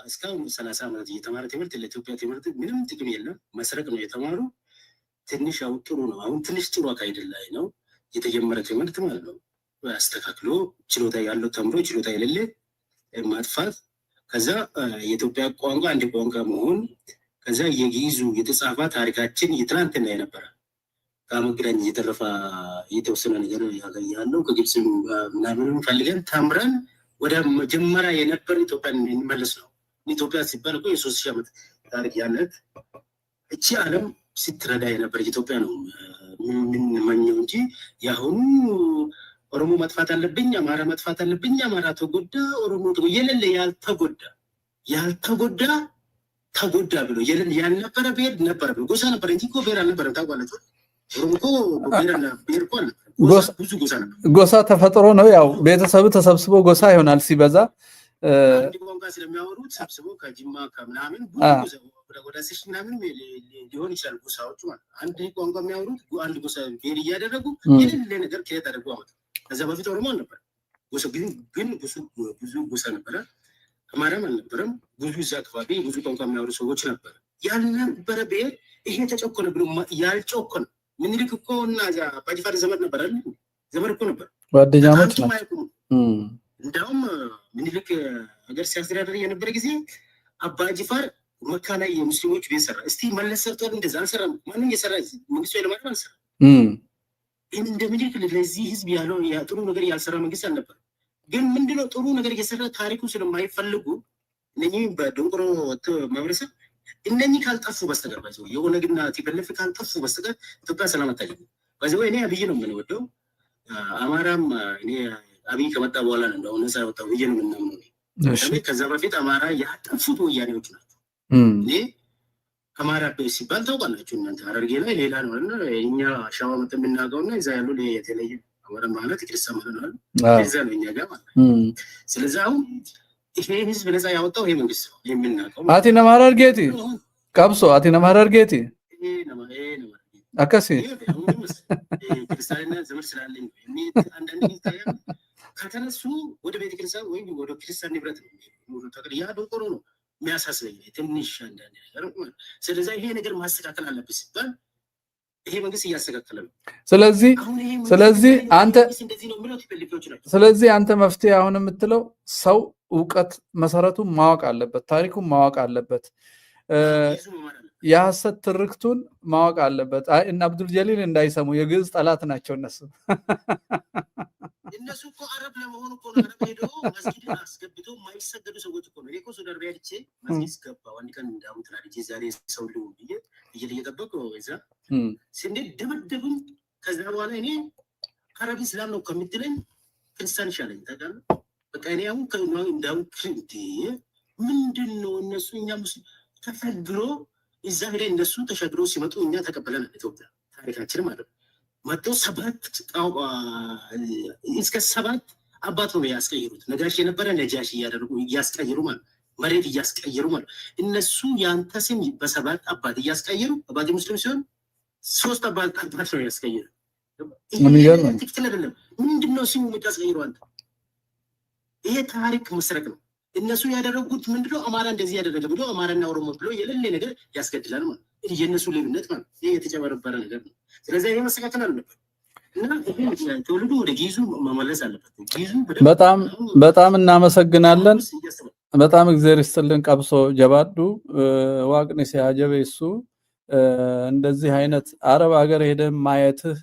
እስካሁን 30 ዓመት እየተማረ ትምህርት ለኢትዮጵያ ትምህርት ምንም ጥቅም የለም። መስረቅ ነው የተማሩ። ትንሽ አሁን ጥሩ ነው። አሁን ትንሽ ጥሩ አካሄድ ላይ ነው የተጀመረ ትምህርት ማለት ነው። አስተካክሎ ችሎታ ያለው ተምሮ ችሎታ የሌለ ማጥፋት። ከዛ የኢትዮጵያ ቋንቋ አንድ ቋንቋ መሆን። ከዛ የግዕዙ የተጻፈ ታሪካችን የትናንትና የነበረ ከመግዳኝ እየተረፈ የተወሰነ ነገር ያለው ከግብፅ ምናምን ፈልገን ተምረን ወደ መጀመሪያ የነበረ ኢትዮጵያን እንመለስ ነው። ኢትዮጵያ ሲባል እኮ የ3000 ዓመት ታሪክ ያለት እቺ ዓለም ስትረዳ የነበረ ኢትዮጵያ ነው የምንመኘው እንጂ የአሁኑ ኦሮሞ መጥፋት አለብኝ፣ አማራ መጥፋት አለብኝ፣ አማራ ተጎዳ፣ ኦሮሞ የሌለ ያልተጎዳ ተጎዳ ብሎ ያልነበረ ብሄር ነበረ ብሎ ጎሳ ነበረ እንጂ እኮ ብሄር አልነበረም። ታውቃላችሁ ኦሮሞ እኮ ብሄር እኮ አልነበረም። ብዙ ጎሳ ነበር። ጎሳ ተፈጥሮ ነው። ያው ቤተሰብ ተሰብስቦ ጎሳ ይሆናል ሲበዛ አንድ ቋንቋ ስለሚያወሩት ሰብስቦ ከጅማ ከምናምን ወደ 10 ምናምን ሊሆን ይችላል ጎሳዎቹ ማለት አንድ ቋንቋ የሚያወሩት አንድ ጎሳ ብሄር እያደረጉ የሌለ ነገር ከየት አድርጎ አመጡ። ከዛ በፊት ኦሮሞ አልነበረ ጎሳ ግን ብዙ ጎሳ ነበረ። አማራም አልነበረም። ብዙ እዛ አካባቢ ብዙ ቋንቋ የሚያወሩ ሰዎች ነበር። ያልነበረ ብሄር ይሄ ተጨቆነ ብሎ ያልጨቆነ ምኒልክ እኮ እና ባጅፋር ዘመድ ነበር አይደል? ዘመድ እኮ ነበር፣ ጓደኛሞች ናቸው። እንደውም ምኒልክ ሀገር ሲያስተዳድር የነበረ ጊዜ አባ ጅፋር መካ ላይ የሙስሊሞች ቤት ሰራ። እስቲ መለስ ሰርቷል? እንደዛ አልሰራም። ማንም የሰራ መንግስቱ ኃይለማርያም አልሰራም። ይህን እንደምልክ ለዚህ ህዝብ ያለው ጥሩ ነገር ያልሰራ መንግስት አልነበር። ግን ምንድነው ጥሩ ነገር እየሰራ ታሪኩ ስለማይፈልጉ እነኚህ በደንቆሮ ማህበረሰብ እነኚህ ካልጠፉ በስተቀር ባይዘው የኦነግና ቲፒኤልኤፍ ካልጠፉ በስተቀር ኢትዮጵያ ሰላም አታገኝም። ባይዘው እኔ አብይ ነው የምንወደው። አማራም እኔ አብይ ከመጣ በኋላ ነው እንደው ነፃ ያወጣው ብዬ ነው የምናምነው። ከዛ በፊት አማራ ያጠፉት ወያኔዎች ናቸው። እኔ አማራ ሲባል ታውቃላችሁ እናንተ ሐረርጌ ላይ ሌላ ነው እና እኛ ሸዋ መጥ የምናውቀውና እዛ ያሉ የተለየ አማራ ማለት ክርስቲያን ማለት ነው። እዛ ነው እኛ ጋር ማለት። ስለዚህ አሁን ይሄ ህዝብ ነፃ ያወጣው ይሄ መንግስት ነው የምናውቀው። አቲና ሐረርጌቲ ቀብሶ አቲና ሐረርጌቲ አከሲ ክርስቲያንና ዘመድ ስላለኝ አንዳንድ ይታያል። ከተነሱ ወደ ቤተክርስቲያን ወይም ወደ ክርስቲያን ንብረት ነው ያ ደንቆሮ ነው የሚያሳስበኝ ትንሽ አንዳንድ ነገር። ስለዚህ ይሄ ነገር ማስተካከል አለበት ሲባል ይሄ መንግስት እያስተካከለ ነው። ስለዚህ አንተ መፍትሄ አሁን የምትለው ሰው ዕውቀት መሰረቱን ማወቅ አለበት፣ ታሪኩን ማወቅ አለበት፣ የሐሰት ትርክቱን ማወቅ አለበት። እና አብዱል ጀሊል እንዳይሰሙ የግዕዝ ጠላት ናቸው እነሱ። እነሱ እኮ አረብ ለመሆኑ እኮ ነው አረብ ሄዶ መስጊድ አስገብቶ የማይሰገዱ ሰዎች እኮ ነው። እኔ እኮ ሱዳን አረቢያ ሄጄ መስጊድ ገባሁ አንድ ቀን እንዳውም ትላለች ዛሬ ሰው ልው ብዬ እየጠበቅኩ እዛ ስንዴ ደበደቡኝ። ከዛ በኋላ እኔ አረብ እስላም ነው ከምትለኝ ክርስቲያን ይሻለኝ ታውቃለህ። በቃ እኔ አሁን እንዳው እንዴ ምንድን ነው እነሱ እኛ ሙስሊም ተፈግሮ እዛ ሄደን እነሱ ተሸግሮ ሲመጡ እኛ ተቀበለናል። ኢትዮጵያ ታሪካችን ማለት ነው። መጥተው እስከ 7 አባት ነው ያስቀይሩት። ነጋሽ የነበረ ነጃሽ እያደረጉ እያስቀይሩ ማለት መሬት እያስቀይሩ ማለት እነሱ ያንተ ስም በ7 አባት እያስቀይሩ አባት ሙስሊም ሲሆን 3 አባት ነው ያስቀይሩ። ትክክል አይደለም። ምንድነው ስሙ የምታስቀይሩ አንተ? ይሄ ታሪክ መስረቅ ነው። እነሱ ያደረጉት ምንድነው? አማራ እንደዚህ ያደረገ ብሎ አማራና ኦሮሞ ብሎ የሌለ ነገር ያስገድላል ማለት የነሱ ልዩነት ማለት ይሄ የተጨበረበረ ነገር ነው። ስለዚህ ይሄ መስተካከል አለበት እና ትውልዱ ወደ ጊዙ መመለስ አለበት። ጊዙ በጣም እናመሰግናለን። በጣም እግዚአብሔር ይስጥልን። ቀብሶ ጀባዱ ዋቅኔ ሲያጀበ እሱ እንደዚህ አይነት አረብ ሀገር ሄደ ማየትህ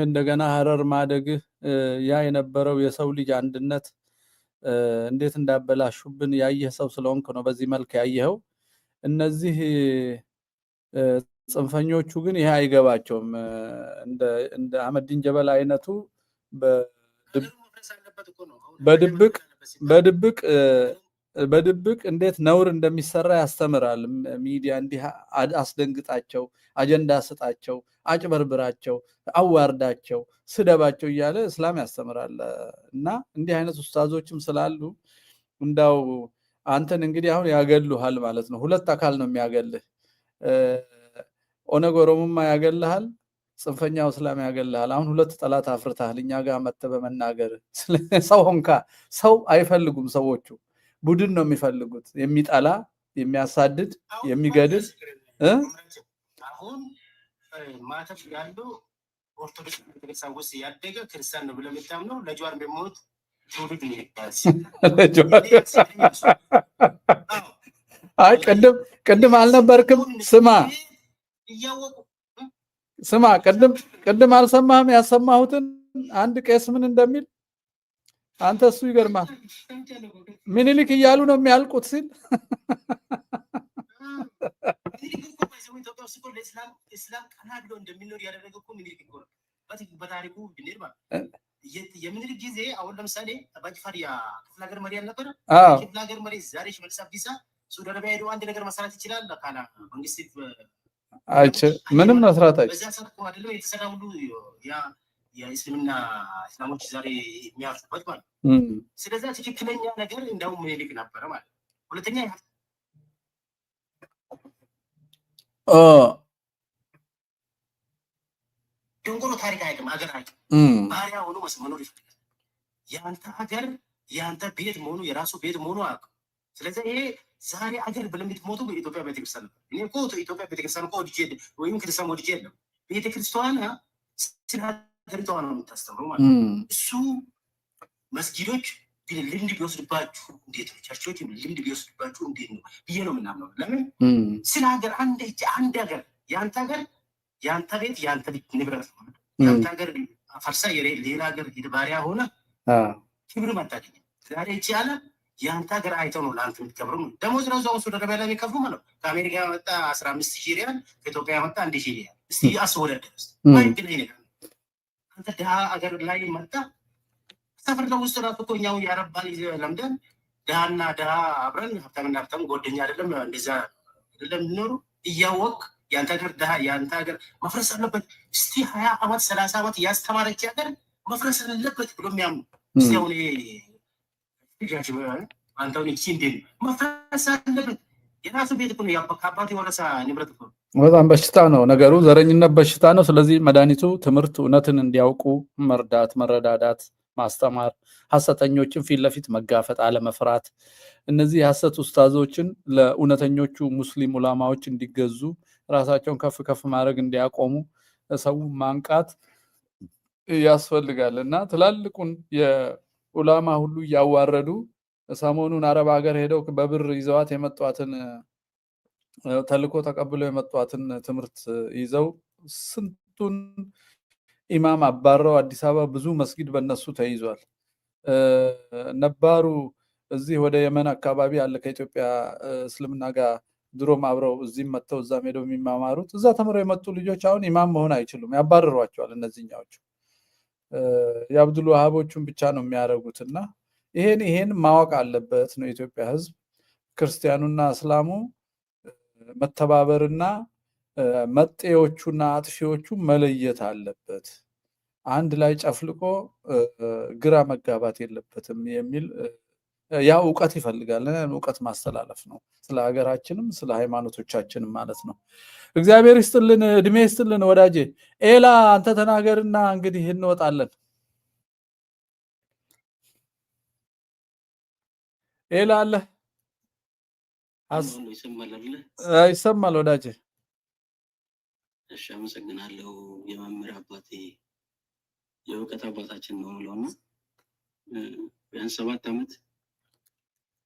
እንደገና ሐረር ማደግህ ያ የነበረው የሰው ልጅ አንድነት እንዴት እንዳበላሹብን ያየህ ሰው ስለሆንክ ነው በዚህ መልክ ያየኸው። እነዚህ ጽንፈኞቹ ግን ይሄ አይገባቸውም። እንደ አህመዲን ጀበል አይነቱ በድብቅ እንዴት ነውር እንደሚሰራ ያስተምራል። ሚዲያ እንዲህ አስደንግጣቸው፣ አጀንዳ ስጣቸው፣ አጭበርብራቸው፣ አዋርዳቸው፣ ስደባቸው እያለ እስላም ያስተምራል። እና እንዲህ አይነት ኡስታዞችም ስላሉ እንዳው አንተን እንግዲህ አሁን ያገሉሃል ማለት ነው። ሁለት አካል ነው የሚያገልህ። ኦነግ ኦሮሞማ ያገልሃል፣ ጽንፈኛው እስላም ያገልሃል። አሁን ሁለት ጠላት አፍርተሃል እኛ ጋር መተህ በመናገር። ሰው ሆንካ። ሰው አይፈልጉም ሰዎቹ፣ ቡድን ነው የሚፈልጉት። የሚጠላ፣ የሚያሳድድ፣ የሚገድል አሁን ማተፍ ያለው ኦርቶዶክስ ቤተክርስቲያን ውስጥ ያደገ ክርስቲያን ነው ብለህ የምታምነው ለጀዋር እንደሞት ትውልድ ነው ይባላል። አይ ቅድም አልነበርክም? ስማ ቅድም አልሰማህም? ያሰማሁትን አንድ ቄስ ምን እንደሚል አንተ እሱ ይገርማል። ምኒልክ እያሉ ነው የሚያልቁት ሲል እስላም ቀና ብሎ እንደሚኖር ያደረገው እኮ ምኒልክ እኮ ነው። በታሪኩ ብንሄድ ማለት የምኒልክ ጊዜ አሁን ለምሳሌ አባ ጅፋር የክፍለ ሀገር መሪ አልነበረ? ክፍለ ሀገር መሪ ዛሬ ሽመልስ አብዲሳ ሱዳን አረቢያ ሄዶ አንድ ነገር መስራት ይችላል? ካላ መንግስት ምንም መስራት አይችልም። በዛ ሰዓት እኮ አይደለም የተሰራ ሁሉ የእስልምና እስላሞች ዛሬ የሚያርፉበት ማለት ነው። ስለዚህ ትክክለኛ ነገር እንደውም ምኒልክ ነበረ ማለት ነው። ሁለተኛ ደንቆሮ ታሪክ አይደለም፣ ሀገር አይደለም። ባሪያ ሆኖ መኖር ይፈልጋል። የአንተ ሀገር የአንተ ቤት መሆኑ የራሱ ቤት መሆኑ አያውቅም። ስለዚህ ይሄ ዛሬ ሀገር ብለህ የምትሞቱ በኢትዮጵያ ቤተክርስቲያን ነው። እኔ እኮ ኢትዮጵያ ቤተክርስቲያን እኮ ወድጄ ወይም ክርስቲያን ወድጄ የለም። ቤተክርስቲያኗ ስለ ሀገሪቷ ነው የምታስተምረው ማለት ነው። እሱ መስጊዶች ልምድ ቢወስድባችሁ እንዴት ነው? ቸርቾች ልምድ ቢወስድባችሁ እንዴት ነው ብዬ ነው ምናምነው። ለምን ስለ ሀገር አንድ ሀገር የአንተ ቤት የአንተ ንብረት ነው። የአንተ ሀገር ፈርሳ ሌላ ሀገር ባሪያ ሆነ ክብርም አታገኝም። ዛሬ ይቺ ያለ የአንተ ሀገር አይተው ነው ለአንተ የምትከብሩ። ደሞዝ ነው እዛው ወደ ገበያ ላይ የሚከፍሉ ማለት ነው። ከአሜሪካ ያመጣ 15,000 ሪያል ከኢትዮጵያ ያመጣ 1,000 ሪያል። እስቲ አስወዳደር ውስጥ ማይገናኝ ነገር። አንተ ድሀ ሀገር ላይ መጣ ሰፈር ነው ውስጥ ራሱ እኮ እኛው ያረባል ለምደን ድሀና ድሀ አብረን ሀብታምና ሀብታም ጓደኛ አይደለም እንደዛ አይደለም የሚኖሩ እያወቅ የአንተ ሀገር ድሀ የአንተ ሀገር መፍረስ አለበት። እስቲ 20 ዓመት 30 ዓመት ያስተማረች ሀገር መፍረስ አለበት ብሎ የሚያምኑ እስቲ አሁን አንተውን እቺ እንዴት መፍረስ አለበት? የራሱ ቤት እኮ ነው ከአባት የወረሰ ንብረት እኮ። በጣም በሽታ ነው ነገሩ፣ ዘረኝነት በሽታ ነው። ስለዚህ መድኃኒቱ ትምህርት፣ እውነትን እንዲያውቁ መርዳት፣ መረዳዳት፣ ማስተማር፣ ሐሰተኞችን ፊት ለፊት መጋፈጥ፣ አለመፍራት፣ እነዚህ የሐሰት ኡስታዞችን ለእውነተኞቹ ሙስሊም ዑላማዎች እንዲገዙ ራሳቸውን ከፍ ከፍ ማድረግ እንዲያቆሙ ሰው ማንቃት ያስፈልጋል። እና ትላልቁን የዑላማ ሁሉ እያዋረዱ ሰሞኑን አረብ ሀገር ሄደው በብር ይዘዋት የመጧትን ተልኮ ተቀብለው የመጧትን ትምህርት ይዘው ስንቱን ኢማም አባረው አዲስ አበባ ብዙ መስጊድ በእነሱ ተይዟል። ነባሩ እዚህ ወደ የመን አካባቢ አለ ከኢትዮጵያ እስልምና ጋር ድሮም አብረው እዚህም መጥተው እዛም ሄደው የሚማማሩት እዛ ተምረው የመጡ ልጆች አሁን ኢማም መሆን አይችሉም፣ ያባርሯቸዋል። እነዚህኛዎቹ የአብዱል ወሃቦቹን ብቻ ነው የሚያደርጉትና ይሄን ማወቅ አለበት ነው የኢትዮጵያ ሕዝብ። ክርስቲያኑና እስላሙ መተባበርና መጤዎቹና አጥፊዎቹ መለየት አለበት። አንድ ላይ ጨፍልቆ ግራ መጋባት የለበትም የሚል ያው እውቀት ይፈልጋል። እውቀት ማስተላለፍ ነው ስለ ሀገራችንም ስለ ሃይማኖቶቻችንም ማለት ነው። እግዚአብሔር ይስጥልን፣ እድሜ ይስጥልን ወዳጄ። ኤላ አንተ ተናገርና እንግዲህ እንወጣለን። ኤላ አለ ይሰማል ወዳጄ? እሺ አመሰግናለሁ። የመምህር አባቴ የእውቀት አባታችን ነው ብለውና ቢያንስ 7 ዓመት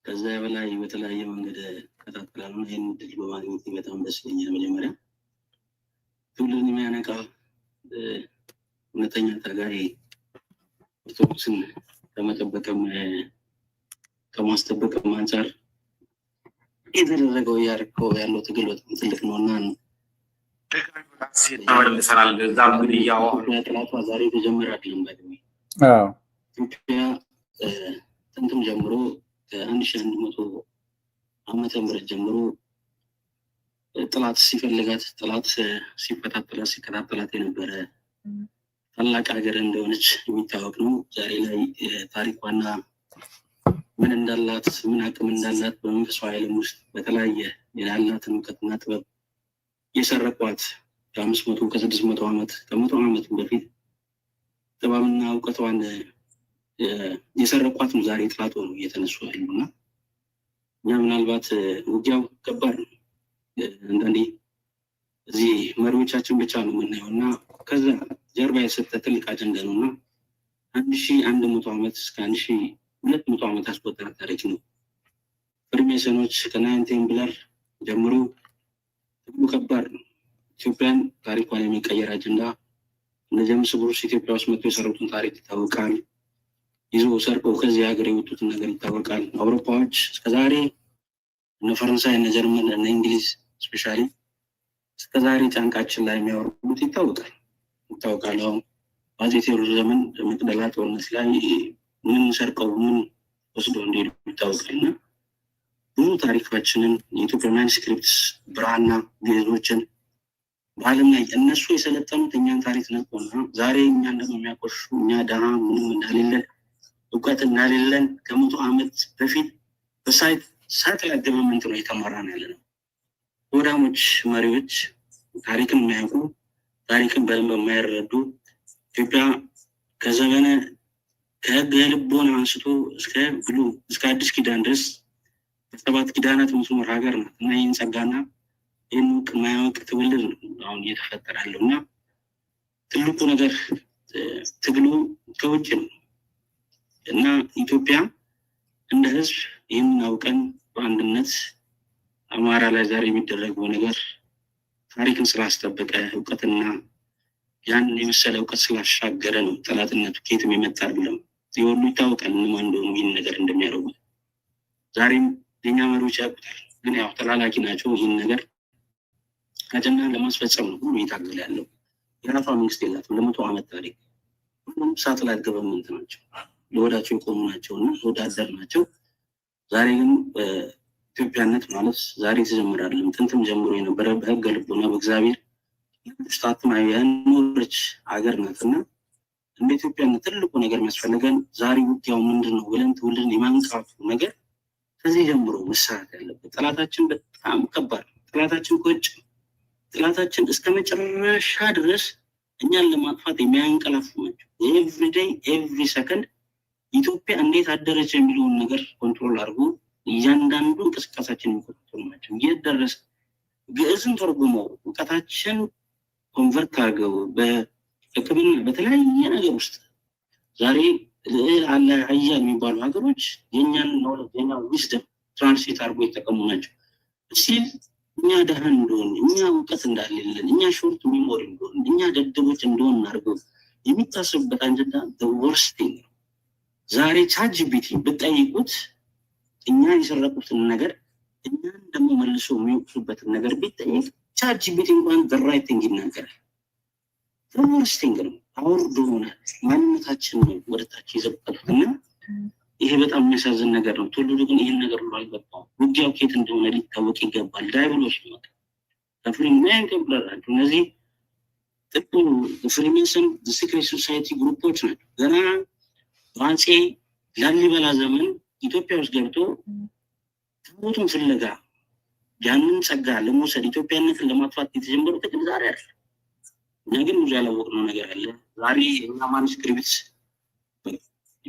ከዛ በላይ በተለያየ መንገድ ከታተላሉና ይህን ድል በማግኘት በጣም ደስ ይለኛል። መጀመሪያ ትውልድን የሚያነቃ እውነተኛ ታጋሪ ኦርቶዶክስን ከመጠበቅም ከማስጠበቅም አንጻር የተደረገው እያደረገው ያለው ትግል በጣም ትልቅ ነውና ጥላቷ ዛሬ የተጀመረ አይደለም። በእድሜ ኢትዮጵያ ጥንትም ጀምሮ ከ1100 ዓመተ ምህረት ጀምሮ ጥላት ሲፈልጋት ጥላት ሲፈታተላት ሲከታተላት የነበረ ታላቅ ሀገር እንደሆነች የሚታወቅ ነው። ዛሬ ላይ ታሪኳና ምን እንዳላት ምን አቅም እንዳላት በመንፈሳዊ ዓለም ውስጥ በተለያየ ያላትን እውቀትና ጥበብ የሰረቋት ከ500 ከ600 ዓመት ከ100 ዓመት በፊት ጥበብና እውቀቷን የሰረቋት ነው ዛሬ ጥላት ሆነው እየተነሱ ያሉና እኛ ምናልባት ውጊያው ከባድ ነው። አንዳንዴ እዚህ መሪዎቻችን ብቻ ነው የምናየው እና ከዛ ጀርባ የሰጠ ትልቅ አጀንዳ ነው እና 1100 ዓመት እስከ 1200 ዓመት ያስቆጠረ ታሪክ ነው። ፍሪሜሰኖች ከናይን ቴምፕለር ጀምሮ ትግሉ ከባድ ነው። ኢትዮጵያን ታሪኳን የሚቀየር አጀንዳ እነ ጀምስ ብሩስ ኢትዮጵያ ውስጥ መጥቶ የሰሩትን ታሪክ ይታወቃል። ይዞ ሰርቀው ከዚህ ሀገር የወጡትን ነገር ይታወቃል። አውሮፓዎች እስከዛሬ እነ ፈረንሳይ እነ ጀርመን እነ እንግሊዝ ስፔሻሊ እስከዛሬ ጫንቃችን ላይ የሚያወርዱት ይታወቃል። አሁን በአፄ ቴዎድሮስ ዘመን መቅደላ ጦርነት ላይ ምን ሰርቀው ምን ወስደው እንደሄዱ ይታወቃል እና ብዙ ታሪካችንን የኢትዮጵያ ማኑስክሪፕትስ ብራና ግዕዞችን በዓለም ላይ እነሱ የሰለጠኑት እኛን ታሪክ ነቆና ዛሬ እኛን ደግሞ የሚያቆሹ እኛ ደሃ ምንም እንዳሌለን እውቀት እንዳሌለን ከ100 ዓመት በፊት በሳተላይት ገቨርንመንት ነው የተመራን ያለ ነው። ወዳሞች መሪዎች ታሪክን የማያውቁ ታሪክን በደንብ የማይረዱ ኢትዮጵያ ከዘመነ ከሕገ ልቦና አንስቶ እስከ አዲስ ኪዳን ድረስ በ7 ኪዳናት የምትኖር ሀገር ናት እና ይህን ጸጋና ይህን እውቅ የማያውቅ ትውልድ ነው አሁን እየተፈጠረ ያለው እና ትልቁ ነገር ትግሉ ከውጭ ነው እና ኢትዮጵያ እንደ ህዝብ ይህንን አውቀን በአንድነት አማራ ላይ ዛሬ የሚደረገው ነገር ታሪክን ስላስጠበቀ እውቀትና ያን የመሰለ እውቀት ስላሻገረ ነው። ጠላትነቱ ከየትም የመጣ አይደለም። ሲወሉ ይታወቃል እነማን እንደሆኑ ይህን ነገር እንደሚያደርጉ። ዛሬም የኛ መሪዎች ያውቁታል፣ ግን ያው ተላላኪ ናቸው። ይህን ነገር አጀንዳን ለማስፈጸም ነው ሁሉ እየታገለ ያለው። የራሷ መንግስት የላትም። ለ100 ዓመት ታሪክ ሁሉም ሳተላይት ገቨርንመንት ናቸው፣ ለወዳቸው የቆሙ ናቸው እና ወዳደር ናቸው። ዛሬ ግን ኢትዮጵያነት ማለት ዛሬ የተጀመረ አይደለም፣ ጥንትም ጀምሮ የነበረ በህገ ልቦና በእግዚአብሔር ስታትማ ያኖረች ሀገር ናትና እንደ ኢትዮጵያነት ትልቁ ነገር የሚያስፈልገን ዛሬ ውጊያው ምንድን ነው ብለን ትውልድን የማንቃቱ ነገር ከዚህ ጀምሮ መሰራት ያለበት። ጠላታችን በጣም ከባድ ነው። ጠላታችን ከውጭ፣ ጠላታችን እስከ መጨረሻ ድረስ እኛን ለማጥፋት የሚያንቀላፉ ናቸው። ኤቭሪ ዴይ ኤቭሪ ሰከንድ ኢትዮጵያ እንዴት አደረች የሚለውን ነገር ኮንትሮል አድርጎ እያንዳንዱ እንቅስቃሴያችን የሚቆጣጠሩ ናቸው። የት ደረሰ ግዕዝን ተርጉመው እውቀታችን ኮንቨርት አድርገው በሕክምና በተለያየ ነገር ውስጥ ዛሬ አለ ሀያል የሚባሉ ሀገሮች የእኛን ኖሌጅ የኛን ዊዝደም ትራንስሌት አድርጎ የተጠቀሙ ናቸው። ሲል እኛ ደሃ እንደሆን፣ እኛ እውቀት እንዳሌለን፣ እኛ ሾርት ሚሞሪ እንደሆን፣ እኛ ደደቦች እንደሆን አድርገው የሚታሰቡበት አጀንዳ ወርስት ነው። ዛሬ ቻትጂፒቲ ብትጠይቁት እኛ የሰረቁትን ነገር እኛን ደግሞ መልሶ የሚወቅሱበትን ነገር ቢጠይቅ ቻትጂፒቲ እንኳን ራይት ቲንግ ይናገራል። ወርስቲንግ ነው። አውርዶ ሆነ ማንነታችን ነው ወደታች ይዘቀጡት እና ይሄ በጣም የሚያሳዝን ነገር ነው። ትውልዱ ግን ይህን ነገር ሁሉ አልገባውም። ውጊያው ከየት እንደሆነ ሊታወቅ ይገባል። ዳይብሎስ ነው ከፍሪሜን ከብለራቸው እነዚህ ጥቁ ፍሪሜንስን ሲክሬት ሶሳይቲ ግሩፖች ናቸው። ገና በአፄ ላሊበላ ዘመን ኢትዮጵያ ውስጥ ገብቶ ታቦቱን ፍለጋ ያንን ጸጋ ለመውሰድ ኢትዮጵያነትን ለማጥፋት የተጀመሩ ትግል ዛሬ አለ። እኛ ግን ብዙ ያላወቅነው ነገር አለ። ዛሬ እኛ ማኑስክሪፕት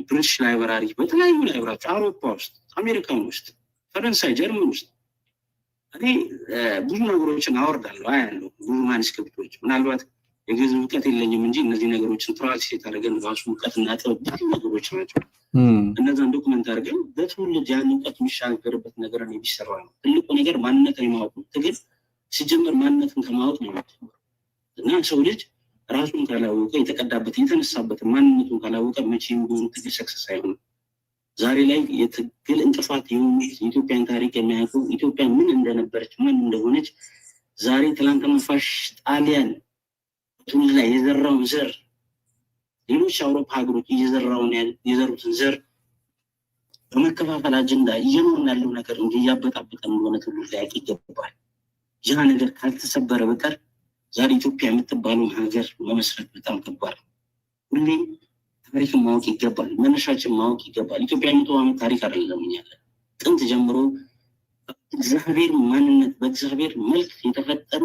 ብሪቲሽ ላይብራሪ፣ በተለያዩ ላይብራሪዎች አውሮፓ ውስጥ፣ አሜሪካን ውስጥ፣ ፈረንሳይ፣ ጀርመን ውስጥ እኔ ብዙ ነገሮችን አወርዳለሁ፣ አያለሁ። ብዙ ማኑስክሪፕቶች ምናልባት የግዕዝ እውቀት የለኝም እንጂ እነዚህ ነገሮችን ትራንስሌት አድርገን ራሱ እውቀትና ጥበብ ብዙ ነገሮች ናቸው። እነዛን ዶክመንት አድርገን በትውልድ ያን እውቀት የሚሻገርበት ነገር ነው የሚሰራ ነው። ትልቁ ነገር ማንነትን የማወቅ ነው። ትግል ሲጀመር ማንነትን ከማወቅ ነው እና ሰው ልጅ ራሱን ካላወቀ የተቀዳበት የተነሳበትን ማንነቱን ካላወቀ መቼም ብዙ ትግል ሰክሰስ አይሆንም። ዛሬ ላይ የትግል እንቅፋት የሆኑ የኢትዮጵያን ታሪክ የሚያውቁ ኢትዮጵያ ምን እንደነበረች ማን እንደሆነች ዛሬ ትላንትና ፋሽስት ጣሊያን ትውልድ ላይ የዘራውን ዘር ሌሎች አውሮፓ ሀገሮች የዘሩትን ዘር በመከፋፈል አጀንዳ እየኖርን ያለው ነገር እንጂ እያበጣበጠ እንደሆነ ትውልድ ላይ ያውቅ ይገባል። ያ ነገር ካልተሰበረ በቀር ዛሬ ኢትዮጵያ የምትባለው ሀገር መመስረት በጣም ከባድ ነው። ሁሌ ታሪክን ማወቅ ይገባል። መነሻችን ማወቅ ይገባል። ኢትዮጵያ 100 ዓመት ታሪክ አይደለም ያለ ጥንት ጀምሮ እግዚአብሔር ማንነት በእግዚአብሔር መልክ የተፈጠሩ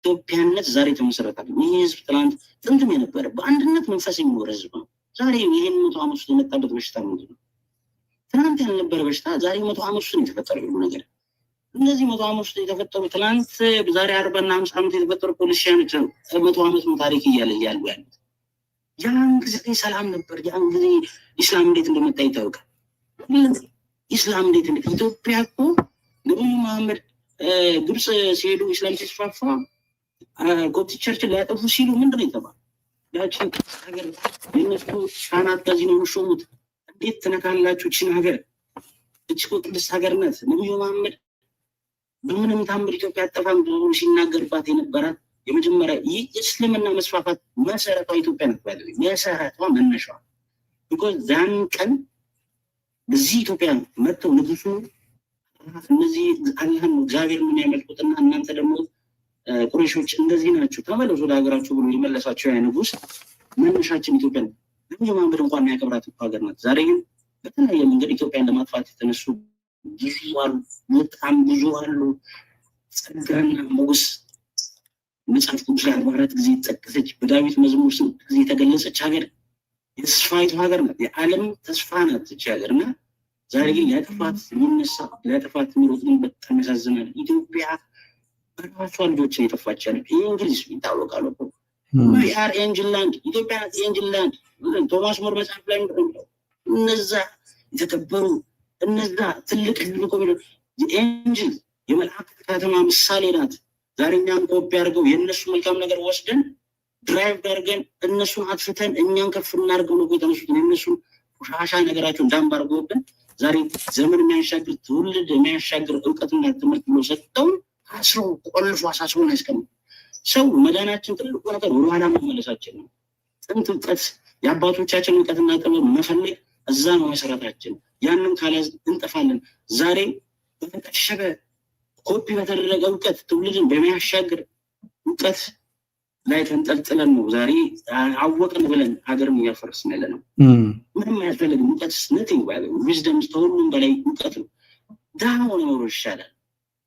ኢትዮጵያነት ዛሬ ተመሰረታል። ይህ ህዝብ ትናንት ጥንትም የነበረ በአንድነት መንፈስ የሚኖር ህዝብ ነው። ዛሬ ይህን 100 ዓመት ውስጥ የመጣበት በሽታ ምንድን ነው? ትናንት ያልነበረ በሽታ ዛሬ 100 ዓመት ውስጥ የተፈጠረ ሁሉ ነገር። እነዚህ 100 ዓመት ውስጥ የተፈጠሩ ትናንት ዛሬ 40 እና 50 ዓመት የተፈጠሩ ፖሊሲያኖች 100 ዓመት ነው ታሪክ እያሉ ያሉት። ያን ጊዜ ሰላም ነበር። ያን ጊዜ ኢስላም እንዴት እንደመጣ ይታወቃል። ኢስላም እንዴት ኢትዮጵያ እኮ ነብዩ መሐመድ ግብጽ ሲሄዱ ኢስላም ሲስፋፋ ኮፕቲክ ቸርችን ሊያጠፉ ሲሉ ምንድን ነው የተባለው? ያችን ሀገር የነሱ ካህናት ከዚህ ነው የሚሾሙት። እንዴት ትነካላችሁ ችን ሀገር? እች እኮ ቅድስት ሀገር ናት። ነብዩ መሐመድ በምንም ታምር ኢትዮጵያ አጠፋም ብሎ ሲናገርባት የነበራት የመጀመሪያ የእስልምና መስፋፋት መሰረቷ ኢትዮጵያ ናት። ባለ መሰረቷ መነሻዋ ቢኮዝ ዛን ቀን በዚህ ኢትዮጵያ መጥተው ንጉሱ እነዚህ አላህን እግዚአብሔር ምን ያመልኩትና እናንተ ደግሞ ቁረይሾች እንደዚህ ናቸው ተመለሱ ወደ ሀገራችሁ ብሎ የመለሳቸው ያ ንጉስ መነሻችን ኢትዮጵያ ነው። ነብዩ መሐመድ እንኳን የሚያከብራት ሀገር ናት። ዛሬ ግን በተለያየ መንገድ ኢትዮጵያን ለማጥፋት የተነሱ ብዙ አሉ፣ በጣም ብዙ አሉ። ጸጋና ሞገስ መጽሐፍ ቅዱስ ላይ 44 ጊዜ የተጠቀሰች በዳዊት መዝሙር ስንት ጊዜ የተገለጸች ሀገር የተስፋይቱ ሀገር ናት። የዓለም ተስፋ ናት እቺ ሀገር እና ዛሬ ግን ሊያጠፋት የሚነሳ ሊያጠፋት የሚሮጥ ግን በጣም ያሳዝናል። ኢትዮጵያ በራሷ ልጆችን የጠፋች ያለ እንግሊዝ ይታወቃሉ እኮ ዊአር ኤንጅል ላንድ ኢትዮጵያ ኤንጅል ላንድ ቶማስ ሞር መጽሐፍ ላይ ምንድነው እነዛ የተከበሩ እነዛ ትልቅ ህዝብ ኤንጅል የመላእክት ከተማ ምሳሌ ናት። ዛሬ እኛም ኮፒ አድርገው የእነሱ መልካም ነገር ወስደን ድራይቭ አድርገን እነሱን አጥፍተን እኛን ከፍ እናድርገው ነው የተነሱት። የእነሱን ቆሻሻ ነገራቸውን ዳምብ አድርገውብን ዛሬ ዘመን የሚያሻግር ትውልድ የሚያሻግር እውቀትና ትምህርት ብሎ ሰጥተው አስረው ቆልፎ አሳስቦን ያስቀምጡ። ሰው መዳናችን ትልቁ ነገር ወደኋላ መመለሳችን ነው። ጥንት እውቀት የአባቶቻችን እውቀትና ጥበብ መፈለግ እዛ ነው መሰረታችን። ያንን ካልያዝ እንጠፋለን። ዛሬ በተቀሸበ ኮፒ በተደረገ እውቀት ትውልድን በሚያሻግር እውቀት ላይ ተንጠልጥለን ነው ዛሬ አወቅን ብለን ሀገርን እያፈረስን ያለ ነው። ምንም አያስፈልግም። እውቀት ነቲንግ ባይ ዊዝደም ከሁሉም በላይ እውቀት ነው። ድሃ ሆኖ መኖር ይሻላል።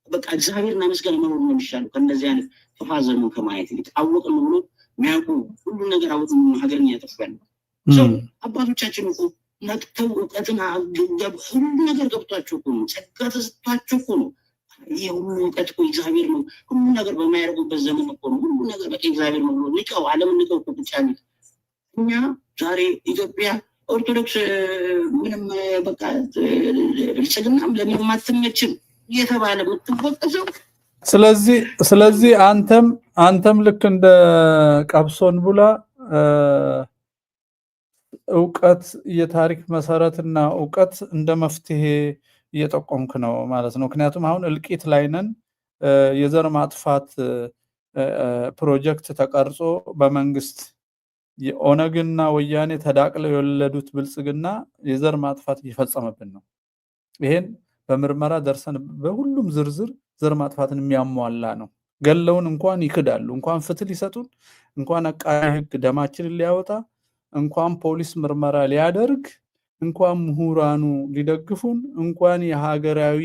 በቃ እግዚአብሔርና መስገን መኖር ነው የሚሻለው ከእንደዚህ አይነት ጥፋት ዘመን ከማየት ይልቅ አወቅን ብሎ የሚያውቁ ሁሉ ነገር አወቅን ሀገርን እያጠፉ ያለ ሰው አባቶቻችን እኮ ነቅተው እውቀትን ሁሉ ነገር ገብቷቸው እኮ ነው። ጸጋ ተሰጥቷቸው እኮ ነው። ይህ ሁሉ እውቀት እኮ እግዚአብሔር ነው። ሁሉ ነገር በማያደርጉበት ዘመን እኮ ነው ሁሉ ነገር በቃ እግዚአብሔር ነው ብሎ ንቀው ዓለምን ንቀው እኮ ቁጭ ያሉት። እኛ ዛሬ ኢትዮጵያ ኦርቶዶክስ ምንም በቃ ብልጽግናም ለምንም አትመችም እየተባለ የምትወቀሰው። ስለዚህ አንተም ልክ እንደ ቀብሶን ቡላ እውቀት የታሪክ መሰረትና እውቀት እንደ መፍትሄ እየጠቆምክ ነው ማለት ነው። ምክንያቱም አሁን እልቂት ላይ ነን። የዘር ማጥፋት ፕሮጀክት ተቀርጾ በመንግስት የኦነግና ወያኔ ተዳቅለው የወለዱት ብልጽግና የዘር ማጥፋት እየፈጸመብን ነው። ይሄን በምርመራ ደርሰን በሁሉም ዝርዝር ዘር ማጥፋትን የሚያሟላ ነው። ገለውን እንኳን ይክዳሉ፣ እንኳን ፍትህ ሊሰጡን፣ እንኳን አቃቤ ሕግ ደማችንን ሊያወጣ፣ እንኳን ፖሊስ ምርመራ ሊያደርግ፣ እንኳን ምሁራኑ ሊደግፉን፣ እንኳን የሀገራዊ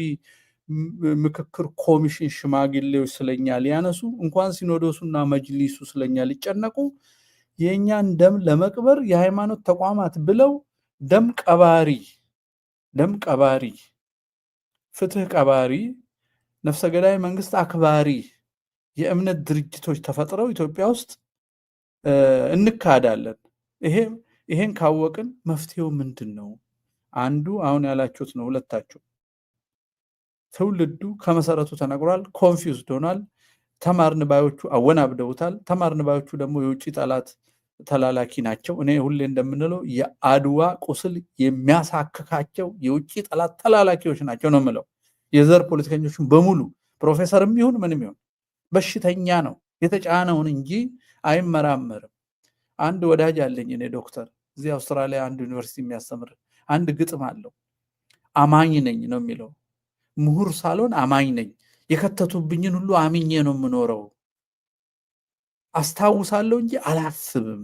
ምክክር ኮሚሽን ሽማግሌዎች ስለኛ ሊያነሱ፣ እንኳን ሲኖዶሱና መጅሊሱ ስለኛ ሊጨነቁ፣ የኛን ደም ለመቅበር የሃይማኖት ተቋማት ብለው ደም ቀባሪ ፍትህ ቀባሪ ነፍሰ ገዳይ መንግስት አክባሪ የእምነት ድርጅቶች ተፈጥረው ኢትዮጵያ ውስጥ እንካዳለን። ይሄን ካወቅን መፍትሄው ምንድን ነው? አንዱ አሁን ያላችሁት ነው። ሁለታችሁ ትውልዱ ከመሰረቱ ተነግሯል፣ ኮንፊውዝድ ሆኗል። ተማርን ባዮቹ አወናብደውታል። ተማርን ባዮቹ ደግሞ የውጭ ጠላት ተላላኪ ናቸው። እኔ ሁሌ እንደምንለው የአድዋ ቁስል የሚያሳክካቸው የውጭ ጠላት ተላላኪዎች ናቸው ነው የምለው። የዘር ፖለቲከኞችን በሙሉ ፕሮፌሰርም ይሁን ምንም ይሁን በሽተኛ ነው የተጫነውን እንጂ አይመራመርም። አንድ ወዳጅ አለኝ እኔ ዶክተር እዚህ አውስትራሊያ አንድ ዩኒቨርሲቲ የሚያስተምር አንድ ግጥም አለው። አማኝ ነኝ ነው የሚለው። ምሁር ሳልሆን አማኝ ነኝ፣ የከተቱብኝን ሁሉ አምኜ ነው የምኖረው፣ አስታውሳለሁ እንጂ አላስብም።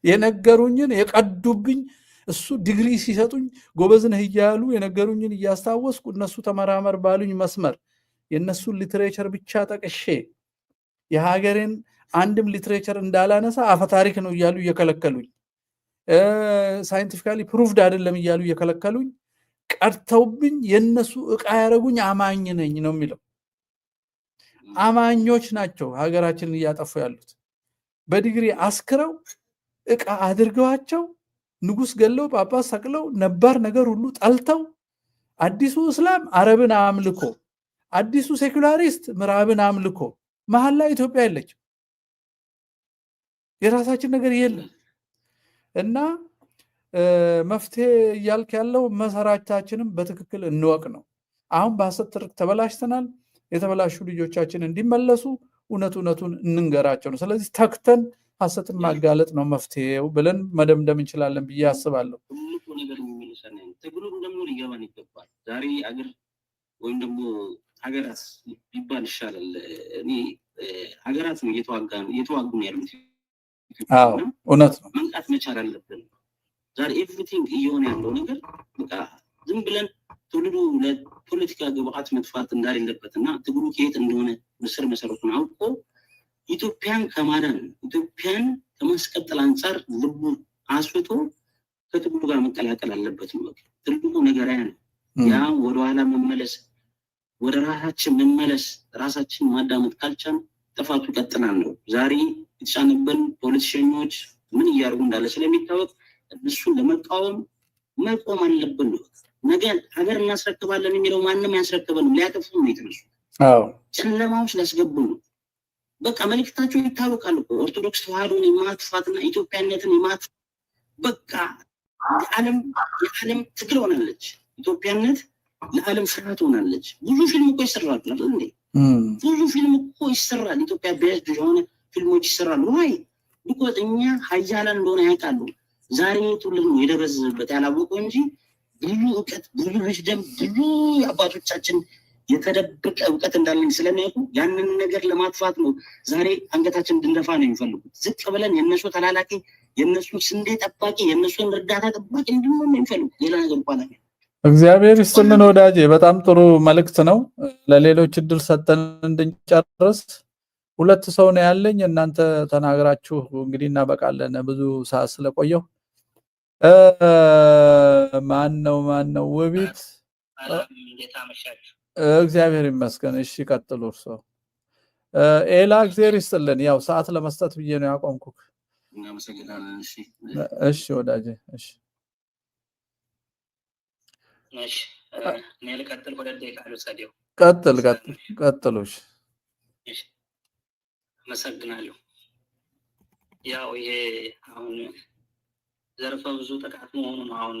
የነገሩኝን የቀዱብኝ እሱ ዲግሪ ሲሰጡኝ ጎበዝ ነህ እያሉ የነገሩኝን እያስታወስኩ እነሱ ተመራመር ባሉኝ መስመር የእነሱን ሊትሬቸር ብቻ ጠቅሼ የሀገሬን አንድም ሊትሬቸር እንዳላነሳ አፈታሪክ ነው እያሉ እየከለከሉኝ፣ ሳይንቲፊካሊ ፕሩቭድ አይደለም እያሉ እየከለከሉኝ ቀርተውብኝ የነሱ ዕቃ ያደረጉኝ አማኝ ነኝ ነው የሚለው። አማኞች ናቸው ሀገራችንን እያጠፉ ያሉት። በዲግሪ አስክረው ዕቃ አድርገዋቸው ንጉስ ገለው ጳጳስ ሰቅለው ነባር ነገር ሁሉ ጠልተው አዲሱ እስላም አረብን አምልኮ፣ አዲሱ ሴኩላሪስት ምዕራብን አምልኮ፣ መሀል ላይ ኢትዮጵያ የለች፣ የራሳችን ነገር የለም። እና መፍትሄ እያልክ ያለው መሰራታችንም በትክክል እንወቅ ነው። አሁን በሐሰት ትርክ ተበላሽተናል። የተበላሹ ልጆቻችን እንዲመለሱ እውነቱን እንንገራቸው ነው። ስለዚህ ተክተን ሐሰትን ማጋለጥ ነው መፍትሄው ብለን መደምደም እንችላለን ብዬ አስባለሁ። ትልቁ ነገር የሚመለሰን ትግሉም ደግሞ ሊገባን ይገባል። ዛሬ አገር ወይም ደግሞ ሀገራት ቢባል ይሻላል። እኔ ሀገራት ነው እየተዋጉን ያሉት። አዎ እውነት ነው። መንቃት መቻል አለብን። ዛሬ ኤቭሪቲንግ እየሆነ ያለው ነገር በቃ ዝም ብለን ትውልዱ ለፖለቲካ ግብአት መጥፋት እንዳሌለበትና ትግሉ ከየት እንደሆነ ምስር መሰረቱን አውቆ ኢትዮጵያን ከማዳን ኢትዮጵያን ከማስቀጠል አንጻር ልቡ አስፍቶ ከትግሉ ጋር መቀላቀል አለበት ነው ትልቁ ነገር። ያ ነው ያ ወደኋላ መመለስ፣ ወደ ራሳችን መመለስ፣ ራሳችን ማዳመጥ ካልቻልን ጥፋቱ ቀጥናል ነው። ዛሬ የተጫነብን ፖለቲሸኞች ምን እያደረጉ እንዳለ ስለሚታወቅ እሱን ለመቃወም መቆም አለብን ነው። ነገ ሀገር እናስረክባለን የሚለው ማንም ያስረክበንም ሊያጠፉ ነው የተነሱ። ጨለማ ውስጥ ሊያስገቡ ነው። በቃ መልእክታቸው ይታወቃል እኮ ኦርቶዶክስ ተዋህዶን የማጥፋትና ኢትዮጵያነትን የማጥፋት በቃ የዓለም ትግል ሆናለች። ኢትዮጵያነት ለዓለም ፍርሃት ሆናለች። ብዙ ፊልም እኮ ይሰራል እንዴ! ብዙ ፊልም እኮ ይሰራል። ኢትዮጵያ ቤዝድ የሆነ ፊልሞች ይሰራሉ። ወይ ቢኮዝ እኛ ሀያላን እንደሆነ ያውቃሉ። ዛሬ ትውልድ ነው የደበዘዘበት ያላወቀው እንጂ ብዙ እውቀት፣ ብዙ ዊዝደም፣ ብዙ አባቶቻችን የተደበቀ እውቀት እንዳለኝ ስለሚያውቁ ያንን ነገር ለማጥፋት ነው ዛሬ አንገታችን እንድንደፋ ነው የሚፈልጉት። ዝቅ ብለን የእነሱ ተላላኪ፣ የእነሱ ስንዴ ጠባቂ፣ የእነሱን እርዳታ ጠባቂ እንድንሆን ነው የሚፈልጉት። ሌላ ነገር እንኳን እግዚአብሔር ይስጥልን ወዳጄ፣ በጣም ጥሩ መልእክት ነው። ለሌሎች እድል ሰጠን እንድንጨርስ። 2 ሰው ነው ያለኝ። እናንተ ተናግራችሁ እንግዲህ እናበቃለን፣ ብዙ ሰዓት ስለቆየው። ማን ነው? ውቢት እግዚአብሔር ይመስገን። እሺ ቀጥሉ እርሶ። ኤላ እግዚአብሔር ይስጥልን። ያው ሰዓት ለመስጠት ብዬ ነው ያቆምኩት። እሺ ወዳጄ፣ እሺ እኔ ልቀጥል። ሁለት ደቂቃ ልውሰደው። ቀጥሉ። እሺ አመሰግናለሁ። ያው ይሄ አሁን ዘርፈ ብዙ ጥቃት መሆኑን አሁን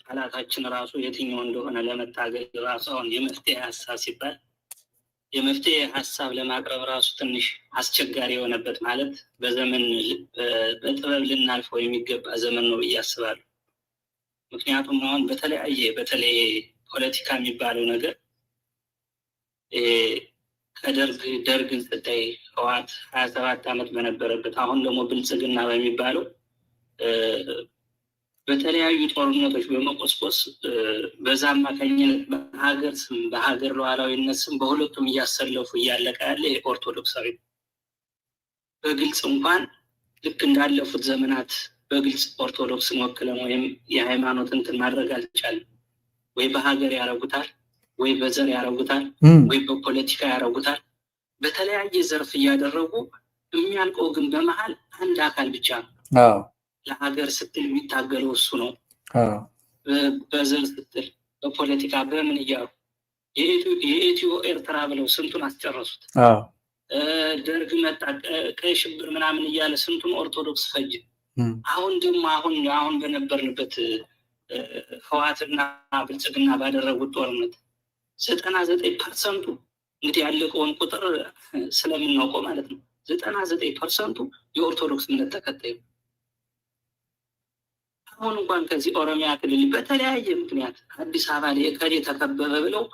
ጠላታችን ራሱ የትኛው እንደሆነ ለመታገል ራሱ አሁን የመፍትሄ ሀሳብ ሲባል የመፍትሄ ሀሳብ ለማቅረብ ራሱ ትንሽ አስቸጋሪ የሆነበት ማለት በዘመን በጥበብ ልናልፈው የሚገባ ዘመን ነው ብዬ አስባለሁ። ምክንያቱም አሁን በተለይ ፖለቲካ የሚባለው ነገር ደርግን ስታይ ህወሓት 27 ዓመት በነበረበት አሁን ደግሞ ብልጽግና በሚባለው በተለያዩ ጦርነቶች በመቆስቆስ በዛ አማካኝነት በሀገር ስም በሀገር ሉዓላዊነት ስም በሁለቱም እያሰለፉ እያለቀ ያለ ኦርቶዶክሳዊ በግልጽ እንኳን ልክ እንዳለፉት ዘመናት በግልጽ ኦርቶዶክስን ወክለን ወይም የሃይማኖት እንትን ማድረግ አልቻለም። ወይ በሀገር ያረጉታል፣ ወይ በዘር ያረጉታል፣ ወይ በፖለቲካ ያረጉታል። በተለያየ ዘርፍ እያደረጉ የሚያልቀው ግን በመሀል አንድ አካል ብቻ ነው። ለሀገር ስትል የሚታገለው እሱ ነው። በዘር ስትል፣ በፖለቲካ በምን እያሉ የኢትዮ ኤርትራ ብለው ስንቱን አስጨረሱት። ደርግ መጣ፣ ቀይ ሽብር ምናምን እያለ ስንቱን ኦርቶዶክስ ፈጅ። አሁን ደግሞ አሁን በነበርንበት ህወሓትና ብልጽግና ባደረጉት ጦርነት 99% እንግዲህ ያለቀውን ቁጥር ስለምናውቀው ማለት ነው 99% የኦርቶዶክስ እምነት ተከታይ ነው። አሁን እንኳን ከዚህ ኦሮሚያ ክልል በተለያየ ምክንያት አዲስ አበባ ላይ የከሌ ተከበበ ብለው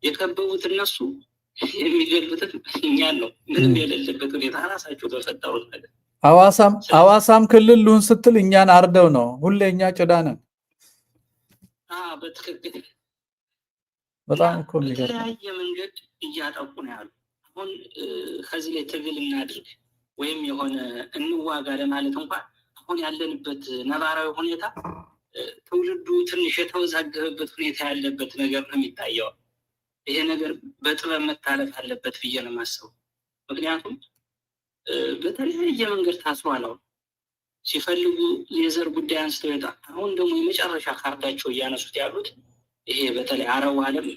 የከበቡት እነሱ የሚገሉትም እኛን ነው። ምንም የሌለበት ሁኔታ ራሳቸው በፈጠሩት ነገር ሐዋሳም ክልል ልሁን ስትል እኛን አርደው ነው። ሁሌ እኛ ጭዳ ነን። በትክክል በጣም እኮ በተለያየ መንገድ እያጠቁ ነው ያሉ። አሁን ከዚህ ላይ ትግል እናድርግ ወይም የሆነ እንዋጋ ለማለት እንኳን አሁን ያለንበት ነባራዊ ሁኔታ ትውልዱ ትንሽ የተወዛገበበት ሁኔታ ያለበት ነገር ነው የሚታየው። ይሄ ነገር በጥበብ መታለፍ አለበት ብዬ ነው የማስበው። ምክንያቱም በተለያየ መንገድ ታስሯል። አሁን ሲፈልጉ የዘር ጉዳይ አንስተው ይወጣል። አሁን ደግሞ የመጨረሻ ካርዳቸው እያነሱት ያሉት ይሄ በተለይ አረቡ ዓለም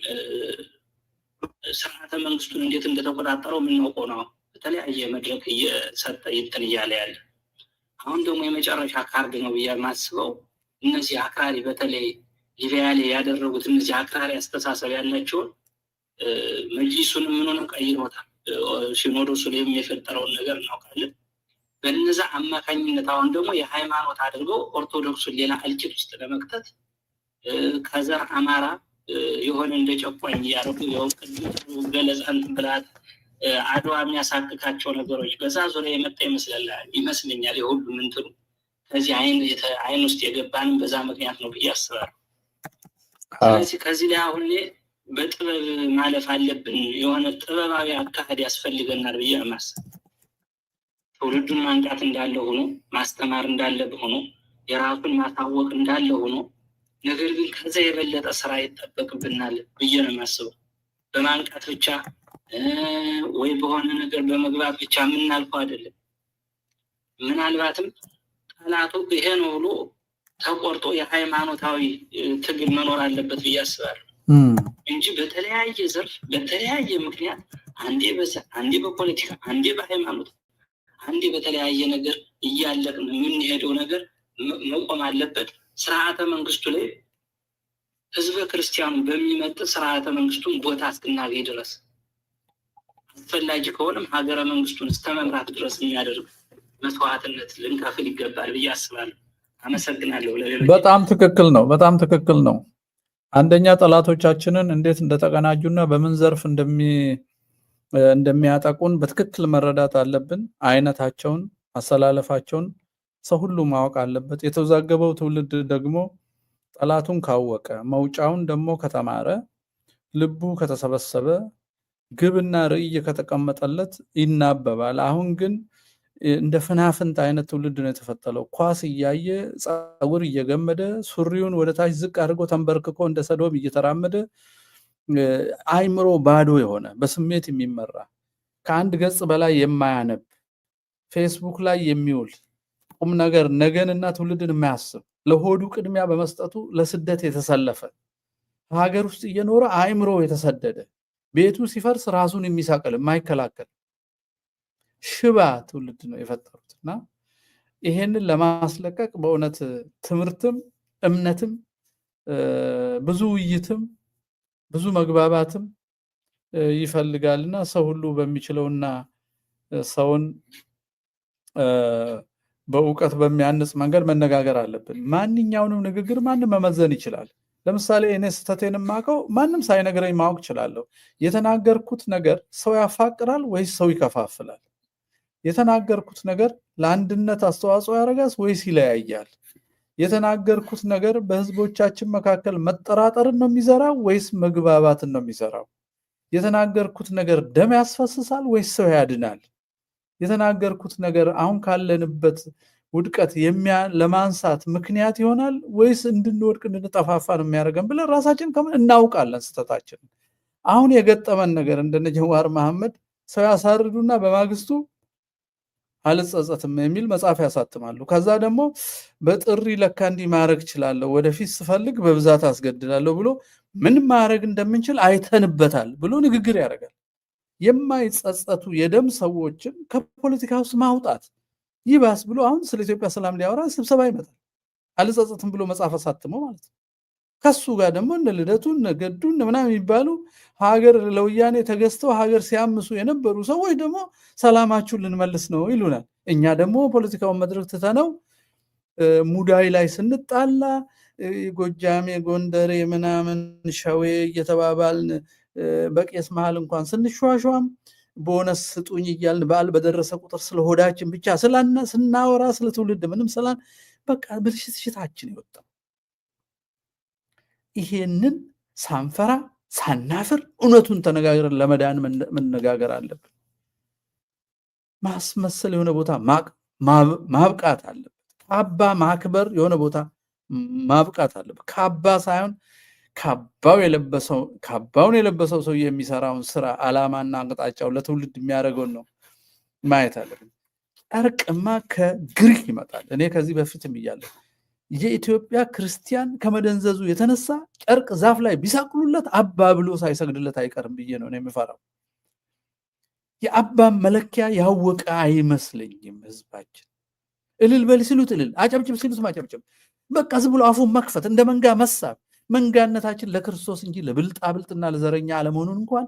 ስርዓተ መንግስቱን እንዴት እንደተቆጣጠረው የምናውቀው ነው። በተለያየ መድረክ እየሰጠ ይጥን እያለ ያለ አሁን ደግሞ የመጨረሻ ካርድ ነው ብዬ የማስበው እነዚህ አክራሪ በተለይ ሊቢያ ላይ ያደረጉት እነዚህ አክራሪ አስተሳሰብ ያላቸውን መጅሊሱንም ምኑንም ቀይሮታል። ሲኖዶሱ ላይ የፈጠረውን ነገር እናውቃለን። በነዛ አማካኝነት አሁን ደግሞ የሃይማኖት አድርገው ኦርቶዶክሱን ሌላ እልቂት ውስጥ ለመክተት ከዘር አማራ የሆነ እንደ ጨቋኝ እያደረጉ የውቅድም ገለጻን ብላት አድዋ የሚያሳክካቸው ነገሮች በዛ ዙሪያ የመጣ ይመስለኛል። የሁሉም እንትኑ ከዚህ አይን ውስጥ የገባንም በዛ ምክንያት ነው ብዬ አስባለሁ። ስለዚህ ከዚህ ላይ አሁን በጥበብ ማለፍ አለብን። የሆነ ጥበባዊ አካሄድ ያስፈልገናል ብዬ ማስብ ትውልዱን ማንቃት እንዳለ ሆኖ ማስተማር እንዳለ ሆኖ የራሱን ማሳወቅ እንዳለ ሆኖ ነገር ግን ከዛ የበለጠ ስራ ይጠበቅብናል ብዬ ነው የማስበው። በማንቃት ብቻ ወይ በሆነ ነገር በመግባት ብቻ የምናልፈው አይደለም። ምናልባትም ጠላቱ ይሄ ነው ብሎ ተቆርጦ የሃይማኖታዊ ትግል መኖር አለበት ብዬ አስባለሁ እንጂ በተለያየ ዘርፍ በተለያየ ምክንያት አንዴ በፖለቲካ አንዴ በሃይማኖት አንዴ በተለያየ ነገር እያለቅን የምንሄደው ነገር መቆም አለበት። ስርዓተ መንግስቱ ላይ ህዝበ ክርስቲያኑ በሚመጥ ስርዓተ መንግስቱን ቦታ እስክናገኝ ድረስ አስፈላጊ ከሆነም ሀገረ መንግስቱን እስከ መምራት ድረስ የሚያደርግ መስዋዕትነት ልንከፍል ይገባል ብዬ አስባለሁ። አመሰግናለሁ። በጣም ትክክል ነው። በጣም ትክክል ነው። አንደኛ ጠላቶቻችንን እንዴት እንደተቀናጁና በምን ዘርፍ እንደሚያጠቁን በትክክል መረዳት አለብን። አይነታቸውን፣ አሰላለፋቸውን ሰው ሁሉ ማወቅ አለበት። የተወዛገበው ትውልድ ደግሞ ጠላቱን ካወቀ መውጫውን ደግሞ ከተማረ ልቡ ከተሰበሰበ ግብና ርዕይ ከተቀመጠለት ይናበባል። አሁን ግን እንደ ፍናፍንት አይነት ትውልድ ነው የተፈጠለው። ኳስ እያየ ፀጉር እየገመደ ሱሪውን ወደ ታች ዝቅ አድርጎ ተንበርክኮ እንደ ሰዶም እየተራመደ አይምሮ ባዶ የሆነ በስሜት የሚመራ ከአንድ ገጽ በላይ የማያነብ ፌስቡክ ላይ የሚውል ቁም ነገር ነገንና ትውልድን የማያስብ ለሆዱ ቅድሚያ በመስጠቱ ለስደት የተሰለፈ ሀገር ውስጥ እየኖረ አይምሮ የተሰደደ ቤቱ ሲፈርስ ራሱን የሚሳቀል የማይከላከል ሽባ ትውልድ ነው የፈጠሩትና ይሄንን ለማስለቀቅ በእውነት ትምህርትም እምነትም ብዙ ውይይትም ብዙ መግባባትም ይፈልጋልና ሰው ሁሉ በሚችለውና ሰውን በእውቀት በሚያንጽ መንገድ መነጋገር አለብን። ማንኛውንም ንግግር ማንም መመዘን ይችላል። ለምሳሌ እኔ ስህተቴን የማውቀው ማንም ሳይነግረኝ ማወቅ እችላለሁ። የተናገርኩት ነገር ሰው ያፋቅራል ወይስ ሰው ይከፋፍላል? የተናገርኩት ነገር ለአንድነት አስተዋጽኦ ያደርጋል ወይስ ይለያያል? የተናገርኩት ነገር በህዝቦቻችን መካከል መጠራጠርን ነው የሚዘራው ወይስ መግባባትን ነው የሚዘራው? የተናገርኩት ነገር ደም ያስፈስሳል ወይስ ሰው ያድናል? የተናገርኩት ነገር አሁን ካለንበት ውድቀት ለማንሳት ምክንያት ይሆናል ወይስ እንድንወድቅ እንድንጠፋፋ ነው የሚያደርገን ብለን ራሳችን እናውቃለን ስህተታችን። አሁን የገጠመን ነገር እንደነ ጀዋር መሐመድ ሰው ያሳርዱና በማግስቱ አልጸጸትም የሚል መጽሐፍ ያሳትማሉ። ከዛ ደግሞ በጥሪ ለካ እንዲህ ማድረግ እችላለሁ፣ ወደፊት ስፈልግ በብዛት አስገድላለሁ ብሎ ምን ማድረግ እንደምንችል አይተንበታል ብሎ ንግግር ያደርጋል። የማይጸጸቱ የደም ሰዎችን ከፖለቲካ ውስጥ ማውጣት ይባስ ብሎ አሁን ስለ ኢትዮጵያ ሰላም ሊያወራ ስብሰባ ይመጣል። አልጸጸትም ብሎ መጽሐፍ አሳትሞ ማለት ነው። ከሱ ጋር ደግሞ እነ ልደቱን እነ ገዱን ምናምን የሚባሉ ሀገር ለወያኔ ተገዝተው ሀገር ሲያምሱ የነበሩ ሰዎች ደግሞ ሰላማችሁን ልንመልስ ነው ይሉናል። እኛ ደግሞ ፖለቲካውን መድረክ ትተነው ሙዳይ ላይ ስንጣላ ጎጃሜ፣ ጎንደሬ ምናምን ሸዌ እየተባባልን በቄስ መሃል እንኳን ስንሿሿም ቦነስ ስጡኝ እያልን በዓል በደረሰ ቁጥር ስለ ሆዳችን ብቻ ስናወራ ስለ ትውልድ ምንም ስላን በቃ ብልሽትሽታችን ይወጣል። ይሄንን ሳንፈራ ሳናፍር እውነቱን ተነጋግረን ለመዳን መነጋገር አለብን። ማስመሰል የሆነ ቦታ ማብቃት አለበት። ካባ ማክበር የሆነ ቦታ ማብቃት አለበት። ካባ ሳይሆን ካባውን የለበሰው ሰው የሚሰራውን ስራ አላማና አቅጣጫው ለትውልድ የሚያደርገውን ነው ማየት አለብን። ጨርቅማ ከግሪክ ይመጣል። እኔ ከዚህ በፊትም እያለሁ የኢትዮጵያ ክርስቲያን ከመደንዘዙ የተነሳ ጨርቅ ዛፍ ላይ ቢሳቅሉለት አባ ብሎ ሳይሰግድለት አይቀርም ብዬ ነው የምፈራው። የአባ መለኪያ ያወቀ አይመስለኝም ህዝባችን። እልል በል ሲሉት እልል፣ አጨብጭብ ሲሉት ማጨብጭብ፣ በቃ ዝም ብሎ አፉን መክፈት፣ እንደ መንጋ መሳብ። መንጋነታችን ለክርስቶስ እንጂ ለብልጣብልጥና ለዘረኛ አለመሆኑን እንኳን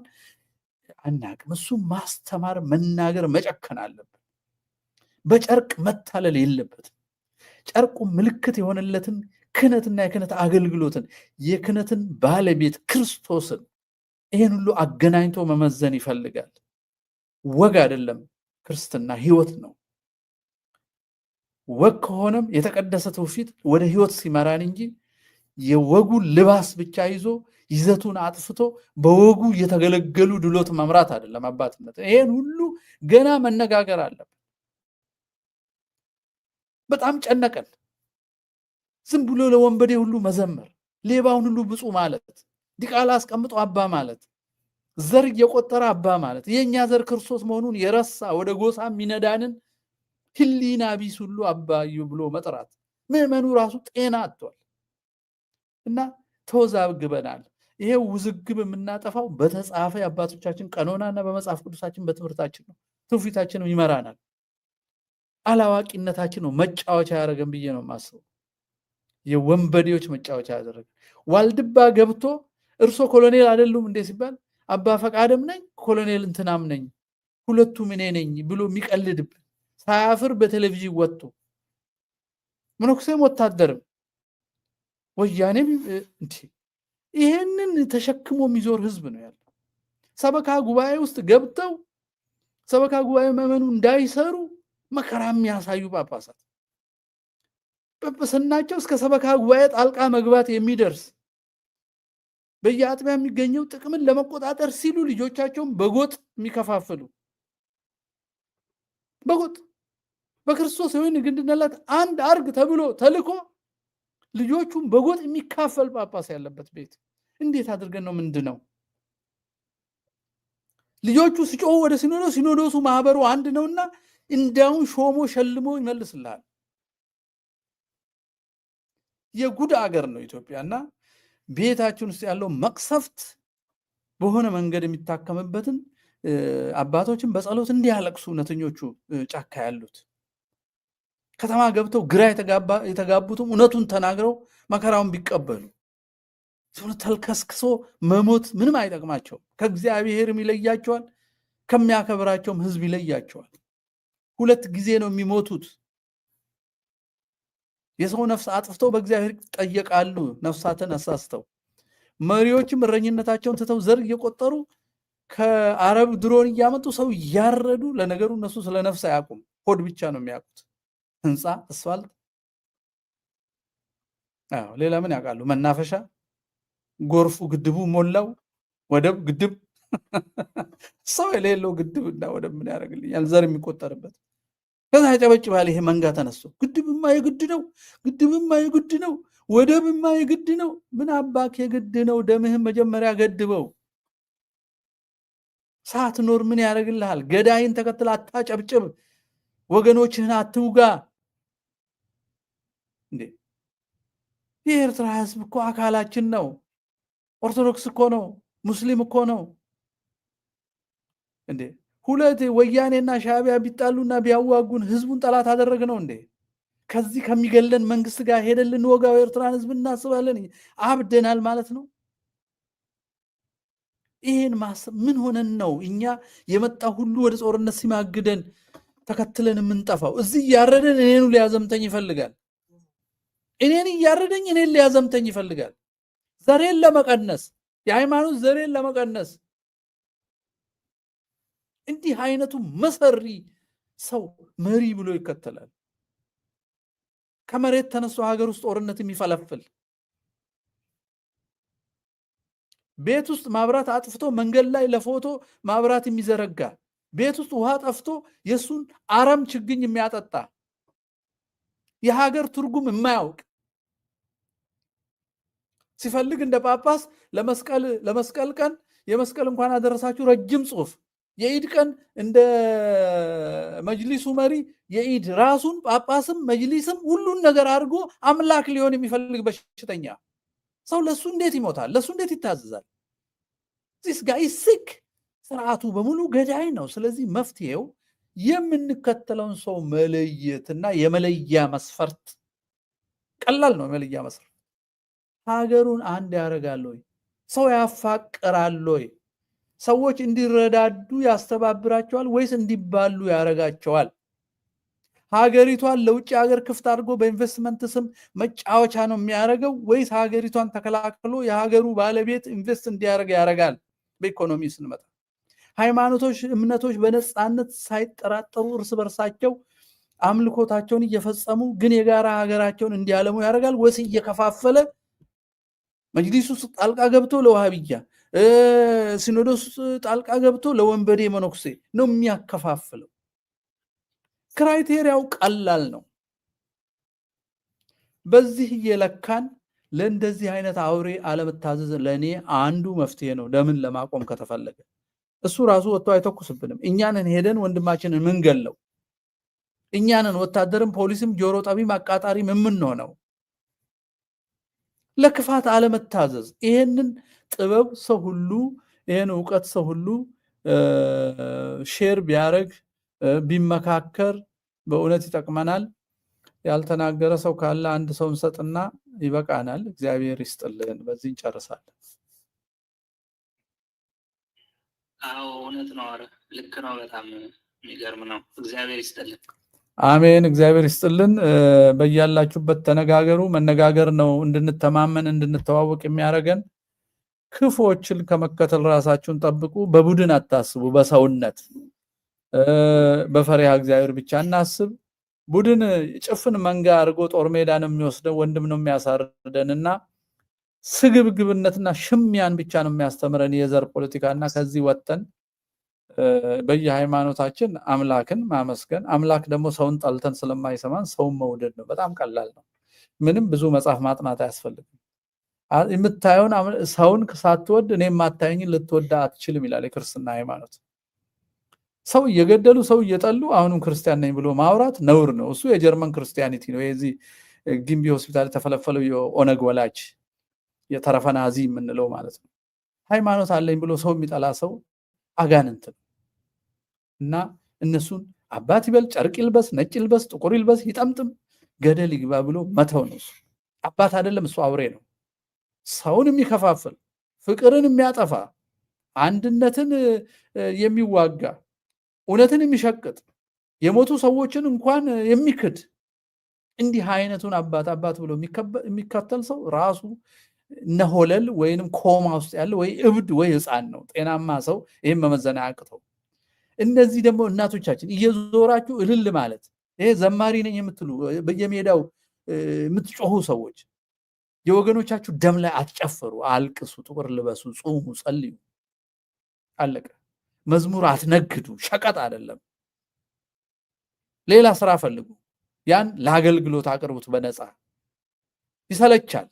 አናቅም። እሱ ማስተማር፣ መናገር፣ መጨከን አለብን። በጨርቅ መታለል የለበትም። ጨርቁ ምልክት የሆነለትን ክህነትና የክህነት አገልግሎትን የክህነትን ባለቤት ክርስቶስን ይሄን ሁሉ አገናኝቶ መመዘን ይፈልጋል። ወግ አይደለም ክርስትና፣ ህይወት ነው። ወግ ከሆነም የተቀደሰ ትውፊት ወደ ህይወት ሲመራን እንጂ የወጉ ልባስ ብቻ ይዞ ይዘቱን አጥፍቶ በወጉ የተገለገሉ ድሎት መምራት አይደለም አባትነት። ይሄን ሁሉ ገና መነጋገር አለብን። በጣም ጨነቀን። ዝም ብሎ ለወንበዴ ሁሉ መዘመር፣ ሌባውን ሁሉ ብፁዕ ማለት፣ ዲቃላ አስቀምጦ አባ ማለት፣ ዘር እየቆጠረ አባ ማለት፣ የኛ ዘር ክርስቶስ መሆኑን የረሳ ወደ ጎሳ ሚነዳንን ህሊና ቢስ ሁሉ አባዩ ብሎ መጥራት ምዕመኑ ራሱ ጤና አጥቷል እና ተወዛግበናል። ይሄ ውዝግብ የምናጠፋው በተጻፈ የአባቶቻችን ቀኖናና በመጽሐፍ ቅዱሳችን በትምህርታችን ነው። ትውፊታችንም ይመራናል። አላዋቂነታችን ነው መጫወቻ ያደረገን ብዬ ነው የማስበው። የወንበዴዎች መጫወቻ ያደረገን። ዋልድባ ገብቶ እርሶ ኮሎኔል አይደሉም እንዴ ሲባል አባ ፈቃደም ነኝ ኮሎኔል እንትናም ነኝ ሁለቱም እኔ ነኝ ብሎ የሚቀልድብን ሳያፍር በቴሌቪዥን ወጥቶ መነኩሴም ወታደርም ወያኔም ይሄንን ተሸክሞ የሚዞር ህዝብ ነው ያለው። ሰበካ ጉባኤ ውስጥ ገብተው ሰበካ ጉባኤ መመኑ እንዳይሰሩ መከራ የሚያሳዩ ጳጳሳት ጵጵስናቸው እስከ ሰበካ ጉባኤ ጣልቃ መግባት የሚደርስ በየአጥቢያ የሚገኘው ጥቅምን ለመቆጣጠር ሲሉ ልጆቻቸውን በጎጥ የሚከፋፍሉ በጎጥ በክርስቶስ የወይን ግንድነት አንድ አርግ ተብሎ ተልኮ ልጆቹን በጎጥ የሚካፈል ጳጳስ ያለበት ቤት እንዴት አድርገን ነው ምንድነው? ልጆቹ ሲጮሁ ወደ ሲኖዶሱ ማህበሩ አንድ ነውና እንዳውን ሾሞ ሸልሞ ይመልስልሃል። የጉድ አገር ነው ኢትዮጵያና ቤታችን ውስጥ ያለው መቅሰፍት በሆነ መንገድ የሚታከምበትን አባቶችን በጸሎት እንዲያለቅሱ እውነተኞቹ ጫካ ያሉት ከተማ ገብተው ግራ የተጋቡትም እውነቱን ተናግረው መከራውን ቢቀበሉ ተልከስክሶ መሞት ምንም አይጠቅማቸው። ከእግዚአብሔርም ይለያቸዋል፣ ከሚያከብራቸውም ህዝብ ይለያቸዋል። ሁለት ጊዜ ነው የሚሞቱት። የሰው ነፍስ አጥፍተው በእግዚአብሔር ጠየቃሉ ነፍሳትን አሳስተው። መሪዎችም እረኝነታቸውን ትተው ዘር እየቆጠሩ ከአረብ ድሮን እያመጡ ሰው እያረዱ። ለነገሩ እነሱ ስለ ነፍስ አያውቁም፣ ሆድ ብቻ ነው የሚያውቁት። ህንፃ፣ አስፋልት፣ ሌላ ምን ያውቃሉ? መናፈሻ፣ ጎርፉ፣ ግድቡ ሞላው፣ ወደብ፣ ግድብ። ሰው የሌለው ግድብና ወደብ ምን ያደርግልኛል? ዘር የሚቆጠርበት። ከዛ ያጨበጭባል። ይሄ መንጋ ተነስቶ ግድብማ የግድ ነው፣ ግድብማ የግድ ነው፣ ወደብማ የግድ ነው። ምን አባክ የግድ ነው? ደምህን መጀመሪያ ገድበው። ሳትኖር ምን ያደርግልሃል? ገዳይን ተከትል አታጨብጭብ፣ ወገኖችህን አትውጋ። እንዴ የኤርትራ ህዝብ እኮ አካላችን ነው። ኦርቶዶክስ እኮ ነው፣ ሙስሊም እኮ ነው። እንዴ ሁለት ወያኔና ሻዕቢያ ቢጣሉና ቢያዋጉን ህዝቡን ጠላት አደረግ ነው እንዴ? ከዚህ ከሚገለን መንግስት ጋር ሄደን ልንወጋው የኤርትራን ህዝብ እናስባለን? አብደናል ማለት ነው። ይሄን ማሰብ ምን ሆነን ነው እኛ የመጣ ሁሉ ወደ ጦርነት ሲማግደን ተከትለን የምንጠፋው? እዚህ እያረደን እኔኑ ሊያዘምተኝ ይፈልጋል። እኔን እያረደኝ እኔን ሊያዘምተኝ ይፈልጋል። ዘሬን ለመቀነስ፣ የሃይማኖት ዘሬን ለመቀነስ። እንዲህ አይነቱ መሰሪ ሰው መሪ ብሎ ይከተላል። ከመሬት ተነስቶ ሀገር ውስጥ ጦርነት የሚፈለፍል፣ ቤት ውስጥ ማብራት አጥፍቶ መንገድ ላይ ለፎቶ ማብራት የሚዘረጋ፣ ቤት ውስጥ ውሃ ጠፍቶ የሱን አረም ችግኝ የሚያጠጣ፣ የሀገር ትርጉም የማያውቅ፣ ሲፈልግ እንደ ጳጳስ ለመስቀል ቀን የመስቀል እንኳን አደረሳችሁ ረጅም ጽሑፍ፣ የኢድ ቀን እንደ መጅሊሱ መሪ የኢድ ራሱን ጳጳስም መጅሊስም ሁሉን ነገር አድርጎ አምላክ ሊሆን የሚፈልግ በሽተኛ ሰው ለሱ እንዴት ይሞታል? ለሱ እንዴት ይታዘዛል? this guy is sick። ስርዓቱ በሙሉ ገዳይ ነው። ስለዚህ መፍትሄው የምንከተለውን ሰው መለየትና የመለያ መስፈርት ቀላል ነው። የመለያ መስፈርት ሀገሩን አንድ ያደርጋል ወይ? ሰው ያፋቅራል ወይ? ሰዎች እንዲረዳዱ ያስተባብራቸዋል ወይስ እንዲባሉ ያደርጋቸዋል? ሀገሪቷን ለውጭ ሀገር ክፍት አድርጎ በኢንቨስትመንት ስም መጫወቻ ነው የሚያደርገው ወይስ ሀገሪቷን ተከላክሎ የሀገሩ ባለቤት ኢንቨስት እንዲያደርግ ያደርጋል? በኢኮኖሚ ስንመጣ ሃይማኖቶች፣ እምነቶች በነፃነት ሳይጠራጠሩ እርስ በርሳቸው አምልኮታቸውን እየፈጸሙ ግን የጋራ ሀገራቸውን እንዲያለሙ ያደርጋል ወይስ እየከፋፈለ መጅሊሱ ጣልቃ ገብቶ ለዋሃብያ፣ ሲኖዶስ ጣልቃ ገብቶ ለወንበዴ መነኩሴ ነው የሚያከፋፍለው? ክራይቴሪያው ቀላል ነው። በዚህ እየለካን ለእንደዚህ አይነት አውሬ አለመታዘዝ ለእኔ አንዱ መፍትሄ ነው። ለምን ለማቆም ከተፈለገ እሱ ራሱ ወጥቶ አይተኩስብንም። እኛንን ሄደን ወንድማችንን ምንገለው እኛንን ወታደርም ፖሊስም ጆሮ ጠቢም አቃጣሪም የምንሆነው ለክፋት አለመታዘዝ። ይሄንን ጥበብ ሰው ሁሉ ይሄን ዕውቀት ሰው ሁሉ ሼር ቢያደርግ ቢመካከር በእውነት ይጠቅመናል። ያልተናገረ ሰው ካለ አንድ ሰው እንሰጥና ይበቃናል። እግዚአብሔር ይስጥልን። በዚህ እንጨርሳለን። አዎ እውነት ነው። አረ ልክ ነው። በጣም የሚገርም ነው። እግዚአብሔር ይስጥልን። አሜን። እግዚአብሔር ይስጥልን። በያላችሁበት ተነጋገሩ። መነጋገር ነው እንድንተማመን እንድንተዋወቅ የሚያደርገን። ክፉዎችን ከመከተል ራሳችሁን ጠብቁ። በቡድን አታስቡ። በሰውነት በፈሪሃ እግዚአብሔር ብቻ እናስብ። ቡድን ጭፍን መንጋ አድርጎ ጦር ሜዳ ነው የሚወስደው፣ ወንድም ነው የሚያሳርደንና ስግብግብነትና ሽሚያን ብቻ ነው የሚያስተምረን የዘር ፖለቲካና ከዚህ ወጥተን በየሃይማኖታችን አምላክን ማመስገን። አምላክ ደግሞ ሰውን ጠልተን ስለማይሰማን ሰውን መውደድ ነው። በጣም ቀላል ነው። ምንም ብዙ መጽሐፍ ማጥናት አያስፈልግም። የምታየውን ሰውን ሳትወድ እኔ የማታየኝን ልትወዳ አትችልም ይላል የክርስትና ሃይማኖት። ሰው እየገደሉ ሰው እየጠሉ አሁንም ክርስቲያን ነኝ ብሎ ማውራት ነውር ነው። እሱ የጀርመን ክርስቲያኒቲ ነው። የዚህ ግንቢ ሆስፒታል የተፈለፈለው የኦነግ ወላጅ የተረፈ ናዚ የምንለው ማለት ነው። ሃይማኖት አለኝ ብሎ ሰው የሚጠላ ሰው አጋንንት ነው እና እነሱን አባት ይበል፣ ጨርቅ ይልበስ፣ ነጭ ይልበስ፣ ጥቁር ይልበስ፣ ይጠምጥም፣ ገደል ይግባ ብሎ መተው ነው። እሱ አባት አይደለም፣ እሱ አውሬ ነው። ሰውን የሚከፋፍል ፍቅርን የሚያጠፋ አንድነትን የሚዋጋ እውነትን የሚሸቅጥ የሞቱ ሰዎችን እንኳን የሚክድ እንዲህ አይነቱን አባት ብሎ የሚከተል ሰው ራሱ ነሆለል ወይንም ኮማ ውስጥ ያለ ወይ እብድ ወይ ሕፃን ነው። ጤናማ ሰው ይሄን መመዘን አያቅተው። እነዚህ ደግሞ እናቶቻችን እየዞራችሁ እልል ማለት ይሄ ዘማሪ ነኝ የምትሉ በየሜዳው የምትጮሁ ሰዎች የወገኖቻችሁ ደም ላይ አትጨፍሩ፣ አልቅሱ፣ ጥቁር ልበሱ፣ ጾሙ፣ ጸልዩ። አለቀ። መዝሙር አትነግዱ፣ ሸቀጥ አይደለም። ሌላ ስራ ፈልጉ። ያን ለአገልግሎት አቅርቡት በነፃ። ይሰለቻል፣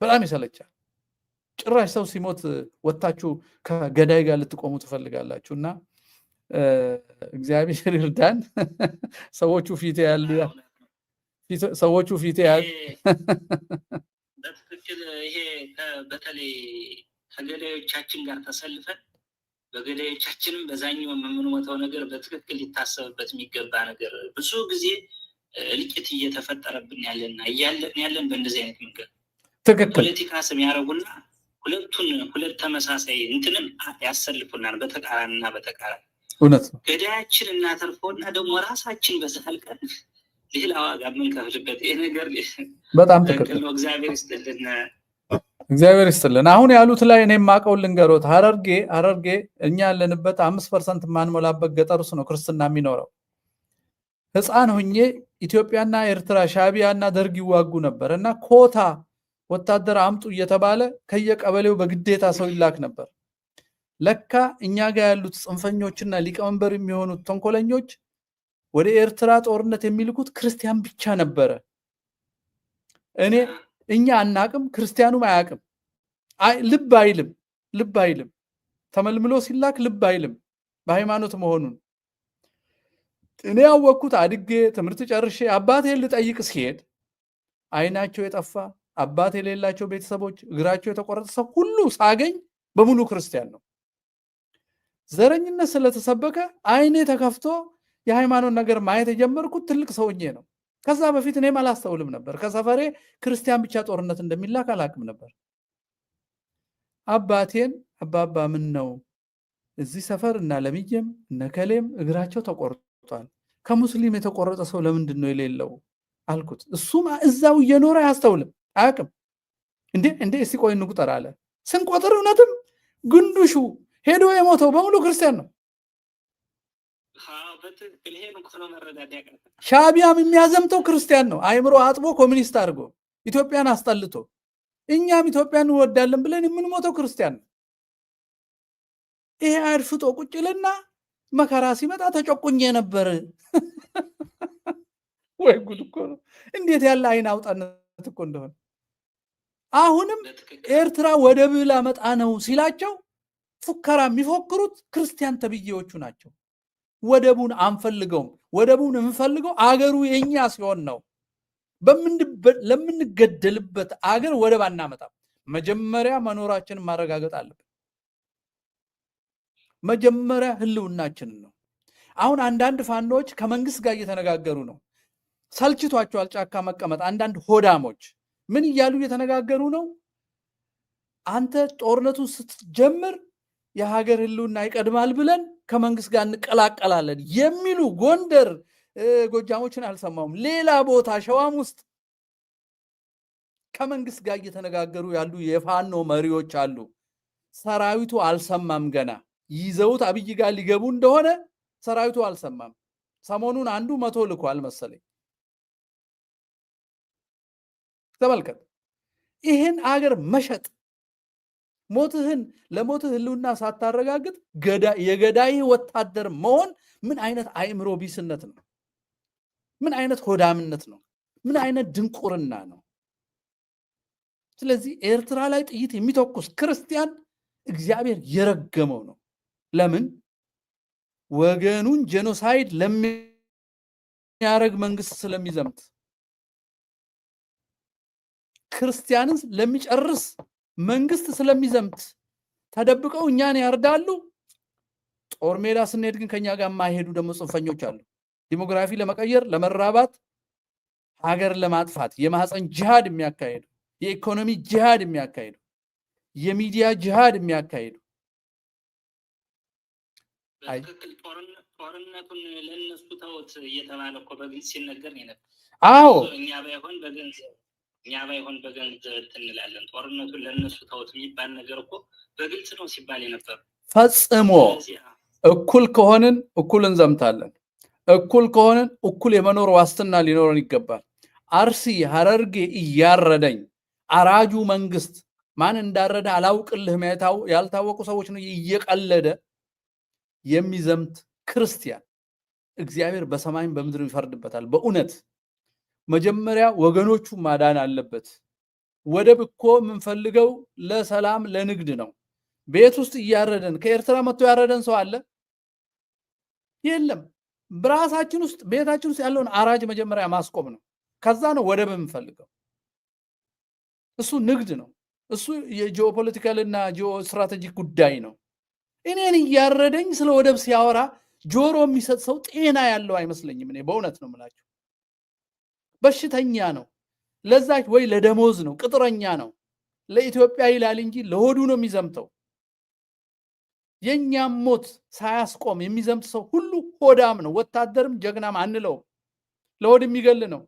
በጣም ይሰለቻል። ጭራሽ ሰው ሲሞት ወጣችሁ ከገዳይ ጋር ልትቆሙ ትፈልጋላችሁ እና እግዚአብሔር ይርዳን። ሰዎቹ ፊቴ ያሉ በትክክል ይሄ በተለይ ከገዳዮቻችን ጋር ተሰልፈን በገዳዮቻችንም በዛኛው የምንሞተው ነገር በትክክል ሊታሰብበት የሚገባ ነገር። ብዙ ጊዜ እልቂት እየተፈጠረብን ያለን በእንደዚህ አይነት መንገድ ፖለቲካ ስም ያደረጉና ሁለት ተመሳሳይ እንትንም ያሰልፉናል። በተቃራኒና በተቃራኒ እውነት ነው። ገዳያችን እናተርፈውና ደግሞ ራሳችን በዛልቀን ሌላ ዋጋ የምንከፍልበት ይሄ ነገር በጣም ትክክል ነው። እግዚአብሔር ይስጥልን። አሁን ያሉት ላይ እኔ የማውቀውን ልንገሮት። ሐረርጌ እኛ ያለንበት 5% ማንሞላበት ገጠር ውስጥ ነው ክርስትና የሚኖረው። ሕፃን ሁኜ ኢትዮጵያና ኤርትራ ሻዕቢያና ደርግ ይዋጉ ነበር እና ኮታ ወታደር አምጡ እየተባለ ከየቀበሌው በግዴታ ሰው ይላክ ነበር። ለካ እኛ ጋር ያሉት ጽንፈኞችና ሊቀመንበር የሚሆኑት ተንኮለኞች ወደ ኤርትራ ጦርነት የሚልኩት ክርስቲያን ብቻ ነበረ። እኛ አናቅም፣ ክርስቲያኑም አያቅም። ልብ አይልም። ተመልምሎ ሲላክ ልብ አይልም በሃይማኖት መሆኑን። እኔ ያወቅኩት አድጌ ትምህርት ጨርሼ አባቴን ልጠይቅ ሲሄድ አይናቸው የጠፋ አባት የሌላቸው ቤተሰቦች እግራቸው የተቆረጠ ሰው ሁሉ ሳገኝ በሙሉ ክርስቲያን ነው። ዘረኝነት ስለተሰበከ አይኔ ተከፍቶ የሃይማኖት ነገር ማየት የጀመርኩት ትልቅ ሰውኜ ነው። ከዛ በፊት እኔም አላስተውልም ነበር። ከሰፈሬ ክርስቲያን ብቻ ጦርነት እንደሚላክ አላቅም ነበር። አባቴን አባባ ምን ነው እዚህ ሰፈር እና ለምየም እነከሌም እግራቸው ተቆርጧል፣ ከሙስሊም የተቆረጠ ሰው ለምንድን ነው የሌለው አልኩት። እሱም እዛው እየኖረ አያስተውልም፣ አያቅም። እንዴ እስቲ ቆይ እንቁጠር አለ። ስንቆጥር እውነትም ግንዱሹ ሄዶ የሞተው በሙሉ ክርስቲያን ነው። ሻዕቢያም የሚያዘምተው ክርስቲያን ነው። አይምሮ አጥቦ ኮሚኒስት አድርጎ ኢትዮጵያን አስጠልቶ፣ እኛም ኢትዮጵያን እንወዳለን ብለን የምንሞተው ክርስቲያን ነው። ይሄ አድፍጦ ቁጭልና መከራ ሲመጣ ተጨቁኜ ነበር። ወይ ጉድ እኮ ነው! እንዴት ያለ አይን አውጣነት እኮ እንደሆነ። አሁንም ኤርትራ ወደብ ላመጣ ነው ሲላቸው ፉከራ የሚፎክሩት ክርስቲያን ተብዬዎቹ ናቸው። ወደቡን አንፈልገውም። ወደቡን እንፈልገው አገሩ የኛ ሲሆን ነው። ለምንገደልበት አገር ወደብ አናመጣም። መጀመሪያ መኖራችንን ማረጋገጥ አለብን። መጀመሪያ ህልውናችንን ነው። አሁን አንዳንድ ፋኖች ከመንግስት ጋር እየተነጋገሩ ነው። ሰልችቷቸዋል ጫካ መቀመጥ። አንዳንድ ሆዳሞች ምን እያሉ እየተነጋገሩ ነው? አንተ ጦርነቱ ስትጀምር የሀገር ህልውና ይቀድማል ብለን ከመንግስት ጋር እንቀላቀላለን የሚሉ ጎንደር ጎጃሞችን አልሰማሁም። ሌላ ቦታ ሸዋም ውስጥ ከመንግስት ጋር እየተነጋገሩ ያሉ የፋኖ መሪዎች አሉ። ሰራዊቱ አልሰማም። ገና ይዘውት አብይ ጋር ሊገቡ እንደሆነ ሰራዊቱ አልሰማም። ሰሞኑን አንዱ 100 ልኳል መሰለኝ። ተመልከት። ይህን አገር መሸጥ ሞትህን ለሞትህ ህልውና ሳታረጋግጥ የገዳይ ወታደር መሆን ምን አይነት አእምሮ ቢስነት ነው? ምን አይነት ሆዳምነት ነው? ምን አይነት ድንቁርና ነው? ስለዚህ ኤርትራ ላይ ጥይት የሚተኩስ ክርስቲያን እግዚአብሔር የረገመው ነው። ለምን? ወገኑን ጄኖሳይድ ለሚያረግ መንግስት ስለሚዘምት፣ ክርስቲያንን ለሚጨርስ መንግስት ስለሚዘምት ተደብቀው እኛን ያርዳሉ። ጦር ሜዳ ስንሄድ ግን ከኛ ጋር የማይሄዱ ደግሞ ጽንፈኞች አሉ። ዲሞግራፊ ለመቀየር ለመራባት፣ ሀገር ለማጥፋት የማህፀን ጂሃድ የሚያካሄዱ፣ የኢኮኖሚ ጂሃድ የሚያካሄዱ፣ የሚዲያ ጂሃድ የሚያካሄዱ ጦርነቱን ለነሱ ተውት እየተባለ እኮ በግልጽ ሲነገር ነው ነበር። አዎ እኛ ባይሆን በገንዘብ እንላለን። ጦርነቱን ለነሱ ተውት የሚባል ነገር እኮ በግልጽ ነው ሲባል የነበር። ፈጽሞ እኩል ከሆንን እኩል እንዘምታለን። እኩል ከሆንን እኩል የመኖር ዋስትና ሊኖረን ይገባል። አርሲ ሐረርጌ እያረደኝ አራጁ መንግስት ማን እንዳረደ አላውቅልህም ያልታወቁ ሰዎች ነው እየቀለደ የሚዘምት ክርስቲያን እግዚአብሔር በሰማይም በምድር ይፈርድበታል። በእውነት መጀመሪያ ወገኖቹ ማዳን አለበት። ወደብ እኮ የምንፈልገው ለሰላም ለንግድ ነው። ቤት ውስጥ እያረደን ከኤርትራ መጥቶ ያረደን ሰው አለ? የለም። በራሳችን ውስጥ ቤታችን ውስጥ ያለውን አራጅ መጀመሪያ ማስቆም ነው። ከዛ ነው ወደብ የምንፈልገው። እሱ ንግድ ነው። እሱ የጂኦፖለቲካል እና ጂኦ ስትራቴጂክ ጉዳይ ነው። እኔን እያረደኝ ስለ ወደብ ሲያወራ ጆሮ የሚሰጥ ሰው ጤና ያለው አይመስለኝም። እኔ በእውነት ነው የምላችሁ። በሽተኛ ነው። ለዛች ወይ ለደሞዝ ነው፣ ቅጥረኛ ነው። ለኢትዮጵያ ይላል እንጂ ለሆዱ ነው የሚዘምተው። የኛም ሞት ሳያስቆም የሚዘምት ሰው ሁሉ ሆዳም ነው። ወታደርም ጀግናም አንለውም፣ ለሆድ የሚገል ነው።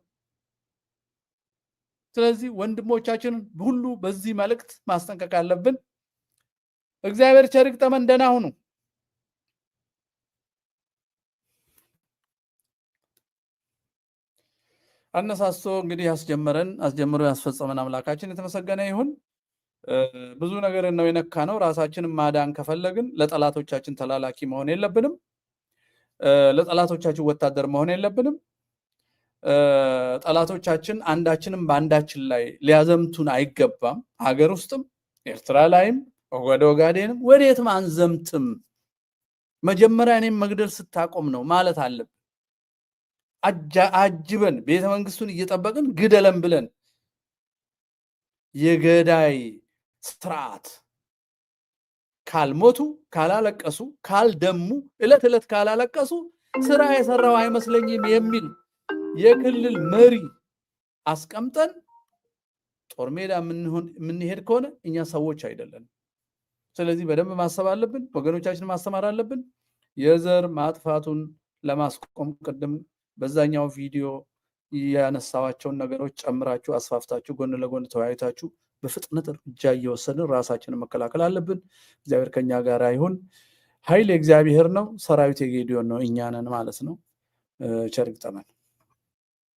ስለዚህ ወንድሞቻችንን ሁሉ በዚህ መልእክት ማስጠንቀቅ አለብን። እግዚአብሔር ቸር ይግጠመን። ደህና ሁኑ። አነሳስቶ እንግዲህ አስጀምሮ ያስፈጸመን አምላካችን የተመሰገነ ይሁን። ብዙ ነገር ነው የነካ ነው። ራሳችንን ማዳን ከፈለግን ለጠላቶቻችን ተላላኪ መሆን የለብንም። ለጠላቶቻችን ወታደር መሆን የለብንም። ጠላቶቻችን አንዳችንም በአንዳችን ላይ ሊያዘምቱን አይገባም። ሀገር ውስጥም ኤርትራ ላይም ወደ ኦጋዴንም ወዴትም አንዘምትም። መጀመሪያ እኔም መግደል ስታቆም ነው ማለት አለብን። አጅበን ቤተ መንግስቱን እየጠበቅን ግደለም ብለን የገዳይ ስርዓት ካልሞቱ ካላለቀሱ ካልደሙ እለት እለት ካላለቀሱ ስራ የሰራው አይመስለኝም የሚል የክልል መሪ አስቀምጠን ጦር ሜዳ የምንሄድ ከሆነ እኛ ሰዎች አይደለም። ስለዚህ በደንብ ማሰብ አለብን። ወገኖቻችን ማስተማር አለብን። የዘር ማጥፋቱን ለማስቆም ቅድም በዛኛው ቪዲዮ ያነሳዋቸውን ነገሮች ጨምራችሁ አስፋፍታችሁ ጎን ለጎን ተወያይታችሁ በፍጥነት እርምጃ እየወሰድን ራሳችንን መከላከል አለብን። እግዚአብሔር ከኛ ጋር ይሁን። ኃይል የእግዚአብሔር ነው፣ ሰራዊት የጌዲዮን ነው፣ እኛ ነን ማለት ነው። ቸር ይግጠመን።